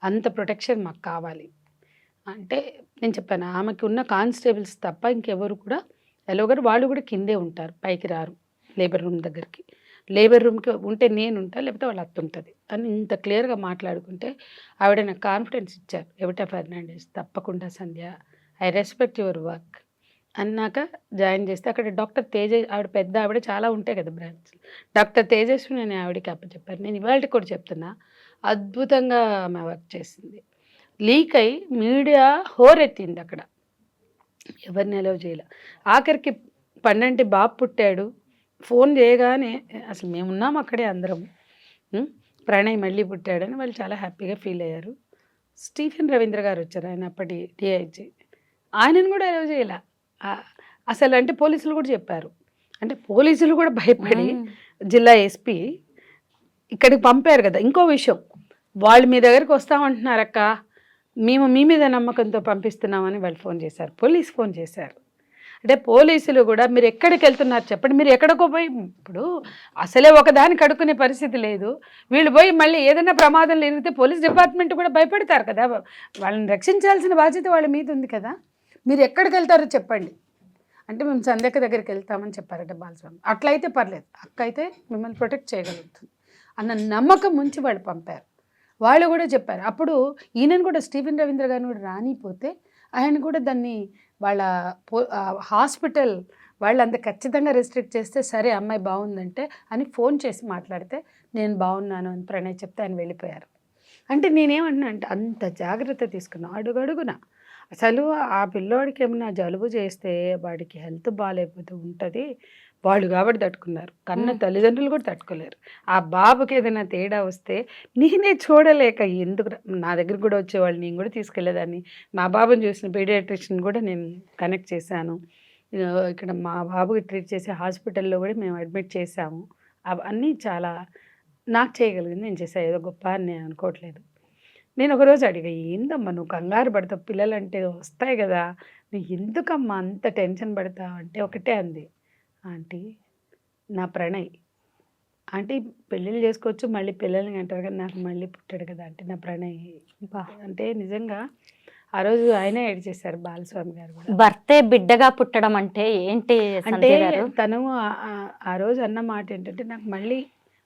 అంత ప్రొటెక్షన్ మాకు కావాలి అంటే నేను చెప్పాను. ఆమెకి ఉన్న కానిస్టేబుల్స్ తప్ప ఇంకెవరు కూడా ఎలాగో, వాళ్ళు కూడా కిందే ఉంటారు, పైకి రారు లేబర్ రూమ్ దగ్గరికి. లేబర్ రూమ్కి ఉంటే నేను ఉంటాను, లేకపోతే వాళ్ళ అత్త ఉంటుంది అని ఇంత క్లియర్గా మాట్లాడుకుంటే ఆవిడ నాకు కాన్ఫిడెన్స్ ఇచ్చారు. ఎవిటా ఫెర్నాండెజ్ తప్పకుండా సంధ్య, ఐ రెస్పెక్ట్ యువర్ వర్క్ అన్నాక జాయిన్ చేస్తే అక్కడ డాక్టర్ తేజ, ఆవిడ పెద్ద ఆవిడ, చాలా ఉంటాయి కదా బ్రాంచ్, డాక్టర్ తేజస్విని నేను ఆవిడకి అప్పచెప్పాను. నేను ఇవాళకి కూడా చెప్తున్నా, అద్భుతంగా ఆమె వర్క్ చేసింది. లీక్ అయి మీడియా హోరెత్తింది అక్కడ, ఎవరిని అలౌ చేయలే. ఆఖరికి 12 బాబు పుట్టాడు, ఫోన్ చేయగానే అసలు మేమున్నాం అక్కడే అందరం. ప్రణయ్ మళ్ళీ పుట్టాడని వాళ్ళు చాలా హ్యాపీగా ఫీల్ అయ్యారు. స్టీఫెన్ రవీంద్ర గారు వచ్చారు, ఆయన అప్పటి డిఐజీ. ఆయనను కూడా అలౌ చేయాల అసలు. అంటే పోలీసులు కూడా చెప్పారు, అంటే పోలీసులు కూడా భయపడి జిల్లా ఎస్పీ ఇక్కడికి పంపారు కదా. ఇంకో విషయం, వాళ్ళు మీ దగ్గరికి వస్తామంటున్నారక్క, మేము మీ మీద నమ్మకంతో పంపిస్తున్నామని వాళ్ళు ఫోన్ చేశారు, పోలీస్ ఫోన్ చేశారు. అంటే పోలీసులు కూడా మీరు ఎక్కడికి వెళ్తున్నారు చెప్పండి, మీరు ఎక్కడికో పోయి, ఇప్పుడు అసలే ఒకదానికి అడుక్కునే పరిస్థితి లేదు, వీళ్ళు పోయి మళ్ళీ ఏదైనా ప్రమాదం లేనితే పోలీస్ డిపార్ట్మెంట్ కూడా భయపడతారు కదా, వాళ్ళని రక్షించాల్సిన బాధ్యత వాళ్ళ మీద ఉంది కదా. మీరు ఎక్కడికి వెళ్తారో చెప్పండి అంటే మేము సంధ్యక్క దగ్గరికి వెళ్తామని చెప్పారట బాలస్వామి. అట్లయితే పర్లేదు, అక్క అయితే మిమ్మల్ని ప్రొటెక్ట్ చేయగలుగుతుంది అన్న నమ్మకం ఉంచి వాళ్ళు పంపారు. వాళ్ళు కూడా చెప్పారు. అప్పుడు ఈయనను కూడా స్టీఫెన్ రవీంద్ర గారిని కూడా రానిపోతే ఆయన కూడా దాన్ని వాళ్ళ హాస్పిటల్ వాళ్ళు అంత ఖచ్చితంగా రెస్ట్రిక్ట్ చేస్తే సరే అమ్మాయి బాగుందంటే అని ఫోన్ చేసి మాట్లాడితే నేను బాగున్నాను అని ప్రణయ్ చెప్తే ఆయన వెళ్ళిపోయారు. అంటే నేనేమంటున్నా అంటే అంత జాగ్రత్త తీసుకున్నాం అడుగడుగున. అసలు ఆ పిల్లోడికి ఏమన్నా జలుబు చేస్తే వాడికి హెల్త్ బాగాలేకపోతే ఉంటుంది, వాళ్ళు కాబట్టి తట్టుకున్నారు, కన్న తల్లిదండ్రులు కూడా తట్టుకోలేరు. ఆ బాబుకి ఏదైనా తేడా వస్తే నేనే చూడలేక ఎందుకు నా దగ్గర కూడా వచ్చేవాళ్ళు, నేను కూడా తీసుకెళ్ళేదాన్ని. మా బాబుని చూసిన పీడియాట్రిషియన్ కూడా నేను కనెక్ట్ చేశాను. ఇక్కడ మా బాబుకి ట్రీట్ చేసే హాస్పిటల్లో కూడా మేము అడ్మిట్ చేశాము. అవన్నీ చాలా నాకు చేయగలిగింది నేను చేసా, ఏదో గొప్ప అని నేను అనుకోవట్లేదు. నేను ఒకరోజు అడిగా, ఏందమ్మా నువ్వు కంగారు పడతావు, పిల్లలంటే వస్తాయి కదా, నువ్వు ఎందుకమ్మా అంత టెన్షన్ పడతావు అంటే ఒకటే అంది, ఆంటీ నా ప్రణయ్, ఆంటీ పెళ్ళిళ్ళు చేసుకోవచ్చు మళ్ళీ పిల్లల్ని అంటారు కానీ నాకు మళ్ళీ పుట్టాడు కదా అంటే నా ప్రణయ్. అంటే నిజంగా ఆ రోజు ఆయనే ఏడ్ చేశారు బాలస్వామి గారు కూడా. భర్తే బిడ్డగా పుట్టడం అంటే ఏంటి అంటే తను ఆ రోజు అన్న మాట ఏంటంటే నాకు మళ్ళీ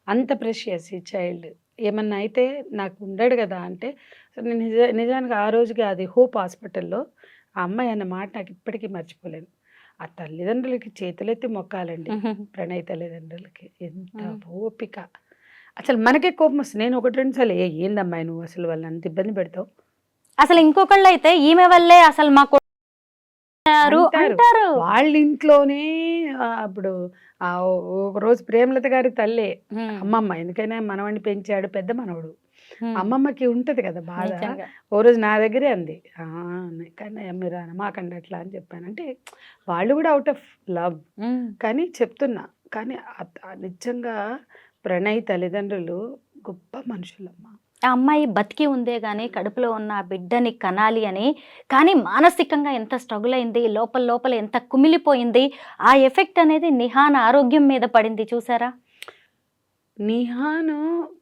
అంత ప్రెషియస్ ఈ చైల్డ్ ఏమన్నా అయితే నాకు ఉండడు కదా అంటే నేను నిజానికి ఆ రోజుకి అది హోప్ హాస్పిటల్లో ఆ అమ్మాయి అన్న మాట నాకు ఇప్పటికీ మర్చిపోలేను. ఆ తల్లిదండ్రులకి చేతులెత్తి మొక్కాలండి, ప్రణయ్ తల్లిదండ్రులకి ఎంత ఓపిక. అసలు మనకే కోపం వస్తుంది. నేను ఒకటి రెండు సార్లు ఏందమ్మాయి నువ్వు అసలు వాళ్ళని అంత ఇబ్బంది పెడతావు. అసలు ఇంకొకళ్ళు అయితే ఈమె వల్లే అసలు మాకు అంటారు. వాళ్ళ ఇంట్లోనే అప్పుడు ఒక రోజు ప్రేమలత గారి తల్లే అమ్మమ్మ, ఎందుకైనా మనవాడిని పెంచాడు పెద్ద మనవడు, అమ్మమ్మకి ఉంటది కదా బాధ. ఓ రోజు నా దగ్గరే అంది, కానీ మీరు మాకండి అట్లా అని చెప్పాను. అంటే వాళ్ళు కూడా అవుట్ ఆఫ్ లవ్ కానీ చెప్తున్నా. కానీ నిజంగా ప్రణయ్ తల్లిదండ్రులు గొప్ప మనుషులమ్మ. ఆ అమ్మాయి బతికి ఉందే గానీ కడుపులో ఉన్న ఆ బిడ్డని కనాలి అని, కానీ మానసికంగా ఎంత స్ట్రగుల్ అయింది, లోపల లోపల ఎంత కుమిలిపోయింది. ఆ ఎఫెక్ట్ అనేది నిహాన్ ఆరోగ్యం మీద పడింది చూసారా. నిహాను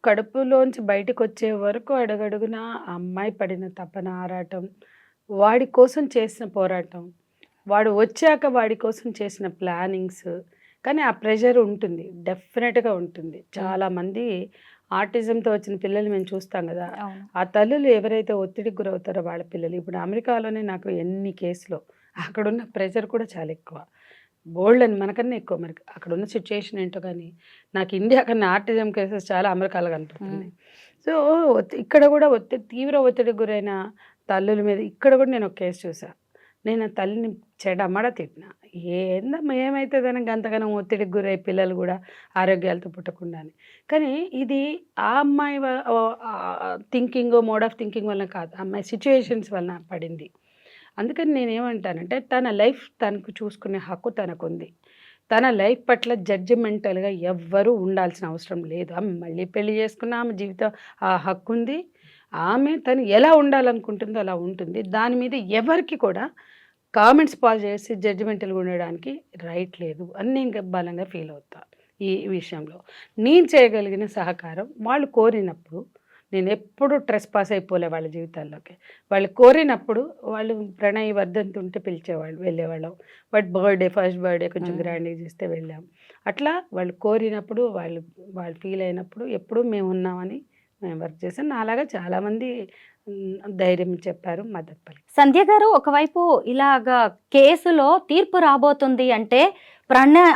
కడుపులోంచి బయటకు వచ్చే వరకు అడుగడుగున ఆ అమ్మాయి పడిన తపన ఆరాటం, వాడి కోసం చేసిన పోరాటం, వాడు వచ్చాక వాడి కోసం చేసిన ప్లానింగ్స్. కానీ ఆ ప్రెషర్ ఉంటుంది, డెఫినెట్గా ఉంటుంది. చాలామంది ఆటిజంతో వచ్చిన పిల్లలు మేము చూస్తాం కదా, ఆ తల్లులు ఎవరైతే ఒత్తిడికి గురవుతారో వాళ్ళ పిల్లలు. ఇప్పుడు అమెరికాలోనే నాకు ఎన్ని కేసులు, అక్కడున్న ప్రెషర్ కూడా చాలా ఎక్కువ, బోల్డ్ అని మనకన్నా ఎక్కువ. మరి అక్కడ ఉన్న సిచ్యుయేషన్ ఏంటో కానీ నాకు ఇండియా కన్నా ఆర్టిజం కేసెస్ చాలా అమెరికాలో కనిపిస్తుంది. సో ఇక్కడ కూడా తీవ్ర ఒత్తిడికి గురైన తల్లుల మీద ఇక్కడ కూడా నేను ఒక కేసు చూసా. నేను ఆ తల్లిని చెడమడ తిట్టిన, ఏందమ్మా ఏమవుతుందని అంతగానం ఒత్తిడికి గురై పిల్లలు కూడా ఆరోగ్యాలతో పుట్టకుండానే. కానీ ఇది ఆ అమ్మాయి థింకింగ్ మోడ్ ఆఫ్ థింకింగ్ వల్ల కాదు, అమ్మాయి సిచ్యుయేషన్స్ వలన పడింది. అందుకని నేనేమంటానంటే తన లైఫ్ తనకు చూసుకునే హక్కు తనకుంది. తన లైఫ్ పట్ల జడ్జిమెంటల్గా ఎవ్వరూ ఉండాల్సిన అవసరం లేదు. ఆమె మళ్ళీ పెళ్లి చేసుకున్న ఆమె జీవితం ఆ హక్కు ఉంది. ఆమె తను ఎలా ఉండాలనుకుంటుందో అలా ఉంటుంది. దాని మీద ఎవరికి కూడా కామెంట్స్ పాస్ చేసి జడ్జిమెంటల్గా ఉండడానికి రైట్ లేదు అని నేను బలంగా ఫీల్ అవుతా. ఈ విషయంలో నేను చేయగలిగిన సహకారం వాళ్ళు కోరినప్పుడు, నేను ఎప్పుడు ట్రెస్ పాస్ అయిపోలే వాళ్ళ జీవితాల్లోకి. వాళ్ళు కోరినప్పుడు వాళ్ళు ప్రణయ్ వర్ధంతి ఉంటే పిలిచేవాళ్ళు, వెళ్ళేవాళ్ళం. బట్ బర్త్డే ఫస్ట్ బర్త్డే కొంచెం గ్రాండ్గా చేస్తే వెళ్ళాం. అట్లా వాళ్ళు కోరినప్పుడు వాళ్ళు ఫీల్ అయినప్పుడు ఎప్పుడు మేము ఉన్నామని మేము వర్క్ చేసాం. నాలాగా చాలామంది ధైర్యం చెప్పారు, మద్దతు పలికారు. సంధ్య గారు, ఒకవైపు ఇలాగా కేసులో తీర్పు రాబోతుంది అంటే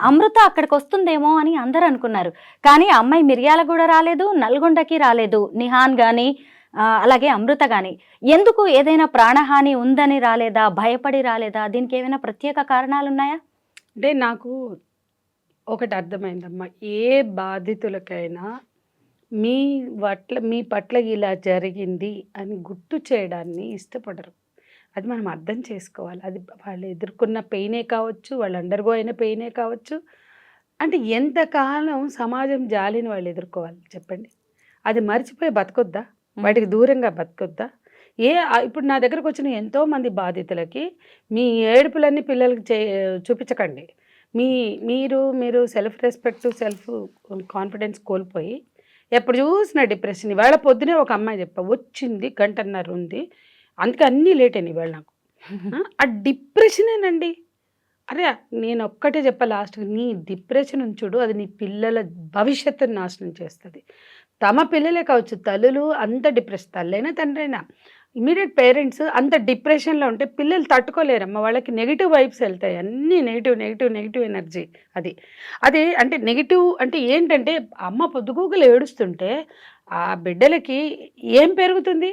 అమృత అక్కడికి వస్తుందేమో అని అందరూ అనుకున్నారు. కానీ అమ్మాయి మిర్యాలగూడ రాలేదు, నల్గొండకి రాలేదు, నిహాన్ కానీ అలాగే అమృత కానీ. ఎందుకు? ఏదైనా ప్రాణహాని ఉందని రాలేదా, భయపడి రాలేదా? దీనికి ఏమైనా ప్రత్యేక కారణాలు ఉన్నాయా? అంటే నాకు ఒకటి అర్థమైందమ్మా, ఏ బాధితులకైనా మీ పట్ల ఇలా జరిగింది అని గుర్తు చేయడాన్ని ఇష్టపడరు. అది మనం అర్థం చేసుకోవాలి. అది వాళ్ళు ఎదుర్కొన్న పెయినే కావచ్చు, వాళ్ళు అండర్‌గో అయిన పెయినే కావచ్చు. అంటే ఎంతకాలం సమాజం జాలిని వాళ్ళు ఎదుర్కోవాలి చెప్పండి? అది మర్చిపోయి బతకొద్దా? వాటికి దూరంగా బతకొద్దా? ఇప్పుడు నా దగ్గరకొచ్చిన ఎంతోమంది బాధితులకి మీ ఏడుపులన్నీ పిల్లలకి చూపించకండి. మీరు సెల్ఫ్ రెస్పెక్ట్, సెల్ఫ్ కాన్ఫిడెన్స్ కోల్పోయి ఎప్పుడు చూసినా డిప్రెషన్. ఇవాళ పొద్దునే ఒక అమ్మాయి వచ్చింది, గంటన్నర ఉంది. అందుకే అన్నీ లేట్ అయినాయి ఇవాళ నాకు. ఆ డిప్రెషనేనండి. అరే! నేనొక్కటే చెప్పా లాస్ట్‌కి, నీ డిప్రెషన్ చూడు, అది నీ పిల్లల భవిష్యత్తుని నాశనం చేస్తది. తమ పిల్లలే కావచ్చు, తల్లులు అంత తల్లైనా, తండ్రైనా ఇమ్మీడియేట్ పేరెంట్స్ అంత డిప్రెషన్‌లో ఉంటే పిల్లలు తట్టుకోలేరమ్మ. వాళ్ళకి నెగెటివ్ వైబ్స్ ఎళ్తాయి. అన్నీ నెగెటివ్ ఎనర్జీ అది. అంటే నెగెటివ్ అంటే ఏంటంటే, అమ్మ పొద్దుగూకులు ఏడుస్తుంటే ఆ బిడ్డలకి ఏం పెరుగుతుంది?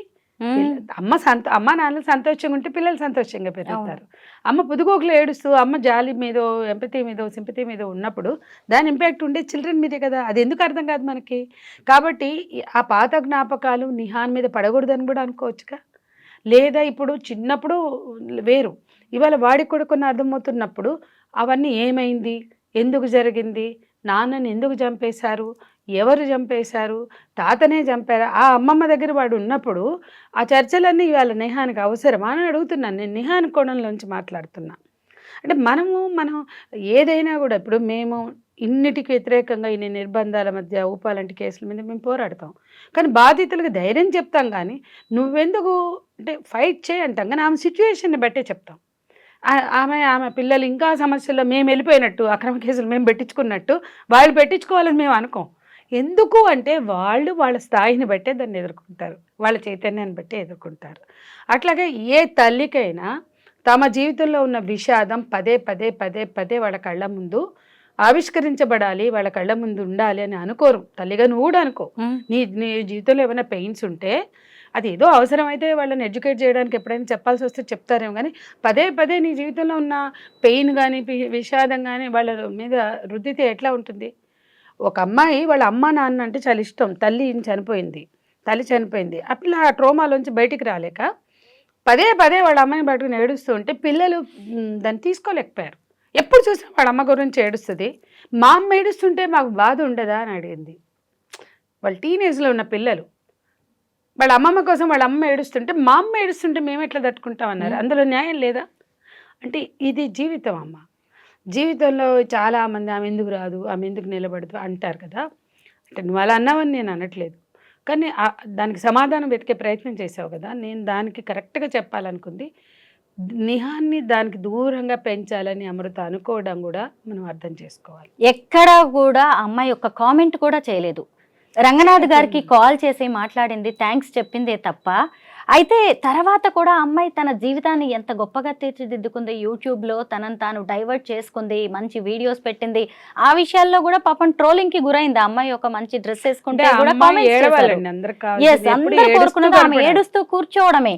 అమ్మ నాన్నలు సంతోషంగా ఉంటే పిల్లలు సంతోషంగా పెరుగుతారు. అమ్మ పొద్దుగూకులు ఏడుస్తూ అమ్మ జాలి మీదో, ఎంపతి మీదో, సింపతి మీదో ఉన్నప్పుడు దాని ఇంపాక్ట్ ఉండే చిల్డ్రన్ మీదే కదా! అది ఎందుకు అర్థం కాదు మనకి? కాబట్టి ఆ పాత జ్ఞాపకాలు నిహాన్ మీద పడకూడదని కూడా అనుకోవచ్చుగా. లేదా ఇప్పుడు చిన్నప్పుడు వేరు, ఇవాళ వాడికి కూడా కొన్ని అర్థమవుతున్నప్పుడు అవన్నీ ఏమైంది? ఎందుకు జరిగింది? నాన్నని ఎందుకు చంపేశారు? ఎవరు చంపేశారు? తాతనే చంపారా? ఆ అమ్మమ్మ దగ్గర వాడు ఉన్నప్పుడు ఆ చర్చలన్నీ ఇవాళ నిహాన్‌కి అవసరమా అని అడుగుతున్నాను. నేను నిహాన్ కోణంలోంచి మాట్లాడుతున్నా. అంటే మనం ఏదైనా కూడా ఇప్పుడు మేము ఇన్నిటికి వ్యతిరేకంగా ఇన్ని నిర్బంధాల మధ్య ఊపాలంటి కేసుల మీద మేము పోరాడతాం. కానీ బాధితులకు ధైర్యం చెప్తాం కానీ, నువ్వెందుకు అంటే ఫైట్ చేయి అంటాం. కానీ ఆమె సిట్యుయేషన్‌ని బట్టే చెప్తాం. ఆమె పిల్లలు ఇంకా సమస్యల్లో మేము వెళ్ళిపోయినట్టు, అక్రమ కేసులు మేము పెట్టించుకున్నట్టు వాళ్ళు పెట్టించుకోవాలని మేము అనుకోం. ఎందుకు అంటే వాళ్ళ స్థాయిని బట్టే దాన్ని ఎదుర్కొంటారు. వాళ్ళ చైతన్యాన్ని బట్టే ఎదుర్కొంటారు. అట్లాగే ఏ తల్లికైనా తమ జీవితంలో ఉన్న విషాదం పదే వాళ్ళ కళ్ళ ముందు ఆవిష్కరించబడాలి, వాళ్ళ కళ్ళ ముందు ఉండాలి అని అనుకోరు. తల్లిగా నువ్వు కూడా అనుకో. నీ జీవితంలో ఏమైనా పెయిన్స్ ఉంటే అది ఏదో అవసరమైతే వాళ్ళని ఎడ్యుకేట్ చేయడానికి ఎప్పుడైనా చెప్పాల్సి వస్తే చెప్తారేమో, కానీ పదే నీ జీవితంలో ఉన్న పెయిన్ కానీ విషాదం కానీ వాళ్ళ మీద రుద్దితే ఎట్లా ఉంటుంది? ఒక అమ్మాయి వాళ్ళ అమ్మ నాన్న అంటే చాలా ఇష్టం. తల్లి చనిపోయింది. ఆ పిల్ల ఆ ట్రోమాలోంచి బయటికి రాలేక పదే వాళ్ళ అమ్మాయిని పట్టుకుని ఏడుస్తూ ఉంటే పిల్లలు దాన్ని తీసుకోలేకపోయారు. ఎప్పుడు చూసినా వాళ్ళ అమ్మ గురించి ఏడుస్తుంది. మా అమ్మ ఏడుస్తుంటే మాకు బాధ ఉండదా అని అడిగింది. వాళ్ళు టీనేజ్లో ఉన్న పిల్లలు వాళ్ళ అమ్మమ్మ కోసం వాళ్ళ అమ్మ ఏడుస్తుంటే, మా అమ్మ ఏడుస్తుంటే మేము ఎట్లా తట్టుకుంటాం అన్నారు. అందులో న్యాయం లేదా? అంటే ఇది జీవితం అమ్మ. జీవితంలో చాలామంది ఆమె ఎందుకు రాదు, ఆమె ఎందుకు నిలబడదు అంటారు కదా. అంటే నువ్వు అలా అన్నావని నేను అనట్లేదు, కానీ దానికి సమాధానం వెతికే ప్రయత్నం చేసావు కదా. నేను దానికి కరెక్ట్గా చెప్పాలనుకుంది, నిహాన్ని దానికి దూరంగా పెంచాలని అమృత అనుకోవడం కూడా మనం అర్థం చేసుకోవాలి. ఎక్కడా కూడా అమ్మాయి యొక్క కామెంట్ కూడా చేయలేదు. రంగనాథ్ గారికి కాల్ చేసి మాట్లాడింది, థ్యాంక్స్ చెప్పిందే తప్ప. అయితే తర్వాత కూడా అమ్మాయి తన జీవితాన్ని ఎంత గొప్పగా తీర్చిదిద్దుకుంది. యూట్యూబ్లో తనను తాను డైవర్ట్ చేసుకుంది, మంచి వీడియోస్ పెట్టింది. ఆ విషయాల్లో కూడా పాపం ట్రోలింగ్ కి గురైంది. అమ్మాయి ఒక మంచి డ్రెస్ వేసుకుంటే కూడా అందరూ కోరుకున్నది ఆమె ఏడుస్తూ కూర్చోవడమే.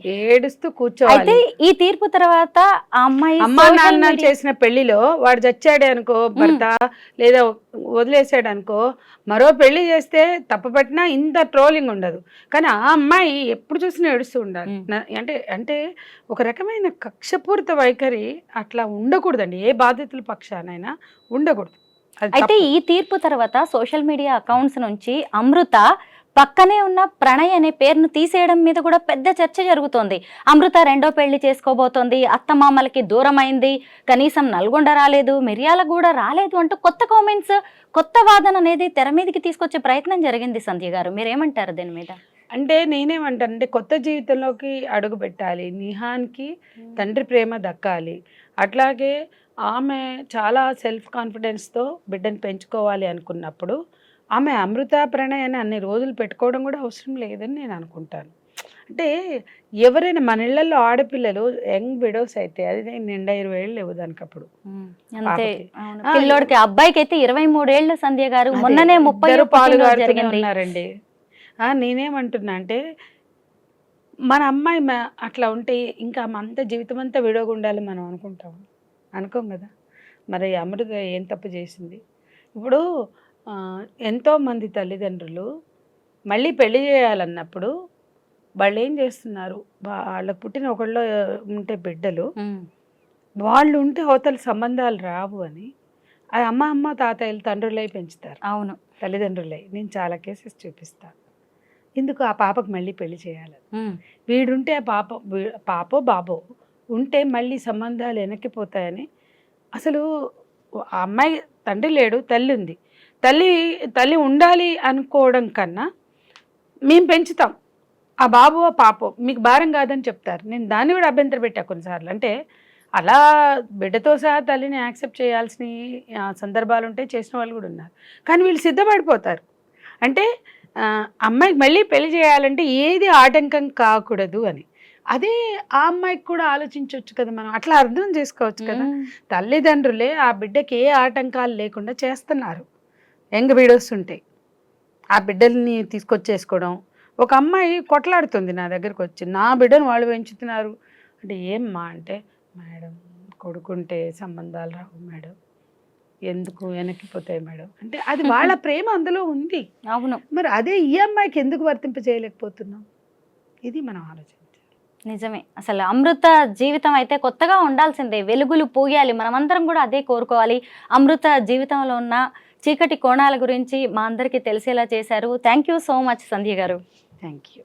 అయితే ఈ తీర్పు తర్వాత ఆ అమ్మాయి అమ్మా నాన్న చేసిన పెళ్లిలో వాడు చచ్చాడే అనుకో భర్త, లేదా వదిలేసాడు అనుకో, మరో పెళ్లి చేస్తే తప్పపట్టినా ఇంత ట్రోలింగ్ ఉండదు. కానీ ఆ అమ్మాయి ఎప్పుడు చూసినా ఏడుస్తూ ఉండాలి. అంటే ఒక రకమైన కక్షపూరిత వైఖరి అట్లా ఉండకూడదండి. ఏ బాధితుల పక్షానైనా ఉండకూడదు. అయితే ఈ తీర్పు తర్వాత సోషల్ మీడియా అకౌంట్స్ నుంచి అమృత పక్కనే ఉన్న ప్రణయ్ అనే పేరును తీసేయడం మీద కూడా పెద్ద చర్చ జరుగుతోంది. అమృత రెండో పెళ్లి చేసుకోబోతోంది, అత్తమామలకి దూరం అయింది, కనీసం నల్గొండ రాలేదు, మిర్యాలగూడ రాలేదు అంటూ కొత్త కామెంట్స్, కొత్త వాదన అనేది తెర మీదకి తీసుకొచ్చే ప్రయత్నం జరిగింది. సంధ్య గారు మీరేమంటారు దీని మీద? అంటే నేనేమంటానంటే, కొత్త జీవితంలోకి అడుగు పెట్టాలి, నిహాన్కి తండ్రి ప్రేమ దక్కాలి. అట్లాగే ఆమె చాలా సెల్ఫ్ కాన్ఫిడెన్స్తో బిడ్డను పెంచుకోవాలి అనుకున్నప్పుడు ఆమె అమృత ప్రణయ్ అని అన్ని రోజులు పెట్టుకోవడం కూడా అవసరం లేదని నేను అనుకుంటాను. అంటే ఎవరైనా మన ఇళ్లలో ఆడపిల్లలు యంగ్ విడోస్ అయితే, అది నిండా 20 ఏళ్ళు లేవు దానికి అప్పుడు. అంతే, పిల్లోడికి అబ్బాయికి అయితే 23 ఏళ్ళు. సంధ్య గారు మొన్ననే 30 ఉన్నారండి. నేనేమంటున్నా అంటే, మన అమ్మాయి అట్లా ఉంటే ఇంకా అంత జీవితం అంతా విడోగా ఉండాలి మనం అనుకుంటాం, అనుకోం కదా. మరి అమృత ఏం తప్పు చేసింది? ఇప్పుడు ఎంతోమంది తల్లిదండ్రులు మళ్ళీ పెళ్లి చేయాలన్నప్పుడు వాళ్ళు ఏం చేస్తున్నారు, వాళ్ళకు పుట్టిన ఒకళ్ళు ఉంటే బిడ్డలు వాళ్ళు ఉంటే అవతల సంబంధాలు రావు అని అది అమ్మ తాతయ్యలు తండ్రులై పెంచుతారు. అవును, తల్లిదండ్రులై. నేను చాలా కేసెస్ చూపిస్తాను. ఎందుకు ఆ పాపకు మళ్ళీ పెళ్లి చేయాలి, వీడుంటే ఆ పాపో బాబో ఉంటే మళ్ళీ సంబంధాలు వెనక్కిపోతాయని. అసలు ఆ అమ్మాయి తండ్రి లేడు, తల్లి ఉంది. తల్లి ఉండాలి అనుకోవడం కన్నా మేము పెంచుతాం, ఆ బాబు ఆ పాపో మీకు భారం కాదని చెప్తారు. నేను దాన్ని కూడా అభ్యంతర పెట్టా కొన్నిసార్లు. అంటే అలా బిడ్డతో సహా తల్లిని యాక్సెప్ట్ చేయాల్సిన సందర్భాలు ఉంటాయి, చేసిన వాళ్ళు కూడా ఉన్నారు. కానీ వీళ్ళు సిద్ధపడిపోతారు. అంటే అమ్మాయికి మళ్ళీ పెళ్లి చేయాలంటే ఏది ఆటంకం కాకూడదు అని. అదే ఆ అమ్మాయికి కూడా ఆలోచించవచ్చు కదా, మనం అట్లా అర్థం చేసుకోవచ్చు కదా. తల్లిదండ్రులే ఆ బిడ్డకి ఏ ఆటంకాలు లేకుండా చేస్తున్నారు. యంగ్ వీడియోస్ ఉంటాయి, ఆ బిడ్డల్ని తీసుకొచ్చేసుకోవడం. ఒక అమ్మాయి కొట్లాడుతుంది నా దగ్గరకు వచ్చి, నా బిడ్డను వాళ్ళు పెంచుతున్నారు అంటే. ఏమ్మా అంటే, మేడం కొడుకుంటే సంబంధాలు రావు మేడం, ఎందుకు వెనక్కిపోతాయి మేడం అంటే. అది వాళ్ళ ప్రేమ అందులో ఉంది. అవును, మరి అదే ఈ అమ్మాయికి ఎందుకు వర్తింప చేయలేకపోతున్నాం, ఇది మనం ఆలోచించాలి. నిజమే. అసలు అమృత జీవితం అయితే కొత్తగా ఉండాల్సిందే, వెలుగులు పూయాలి. మనమందరం కూడా అదే కోరుకోవాలి. అమృత జీవితంలో ఉన్న చీకటి కోణాల గురించి మా అందరికీ తెలిసేలా చేశారు. థ్యాంక్ యూ సో మచ్ సంధ్య గారు. Thank you.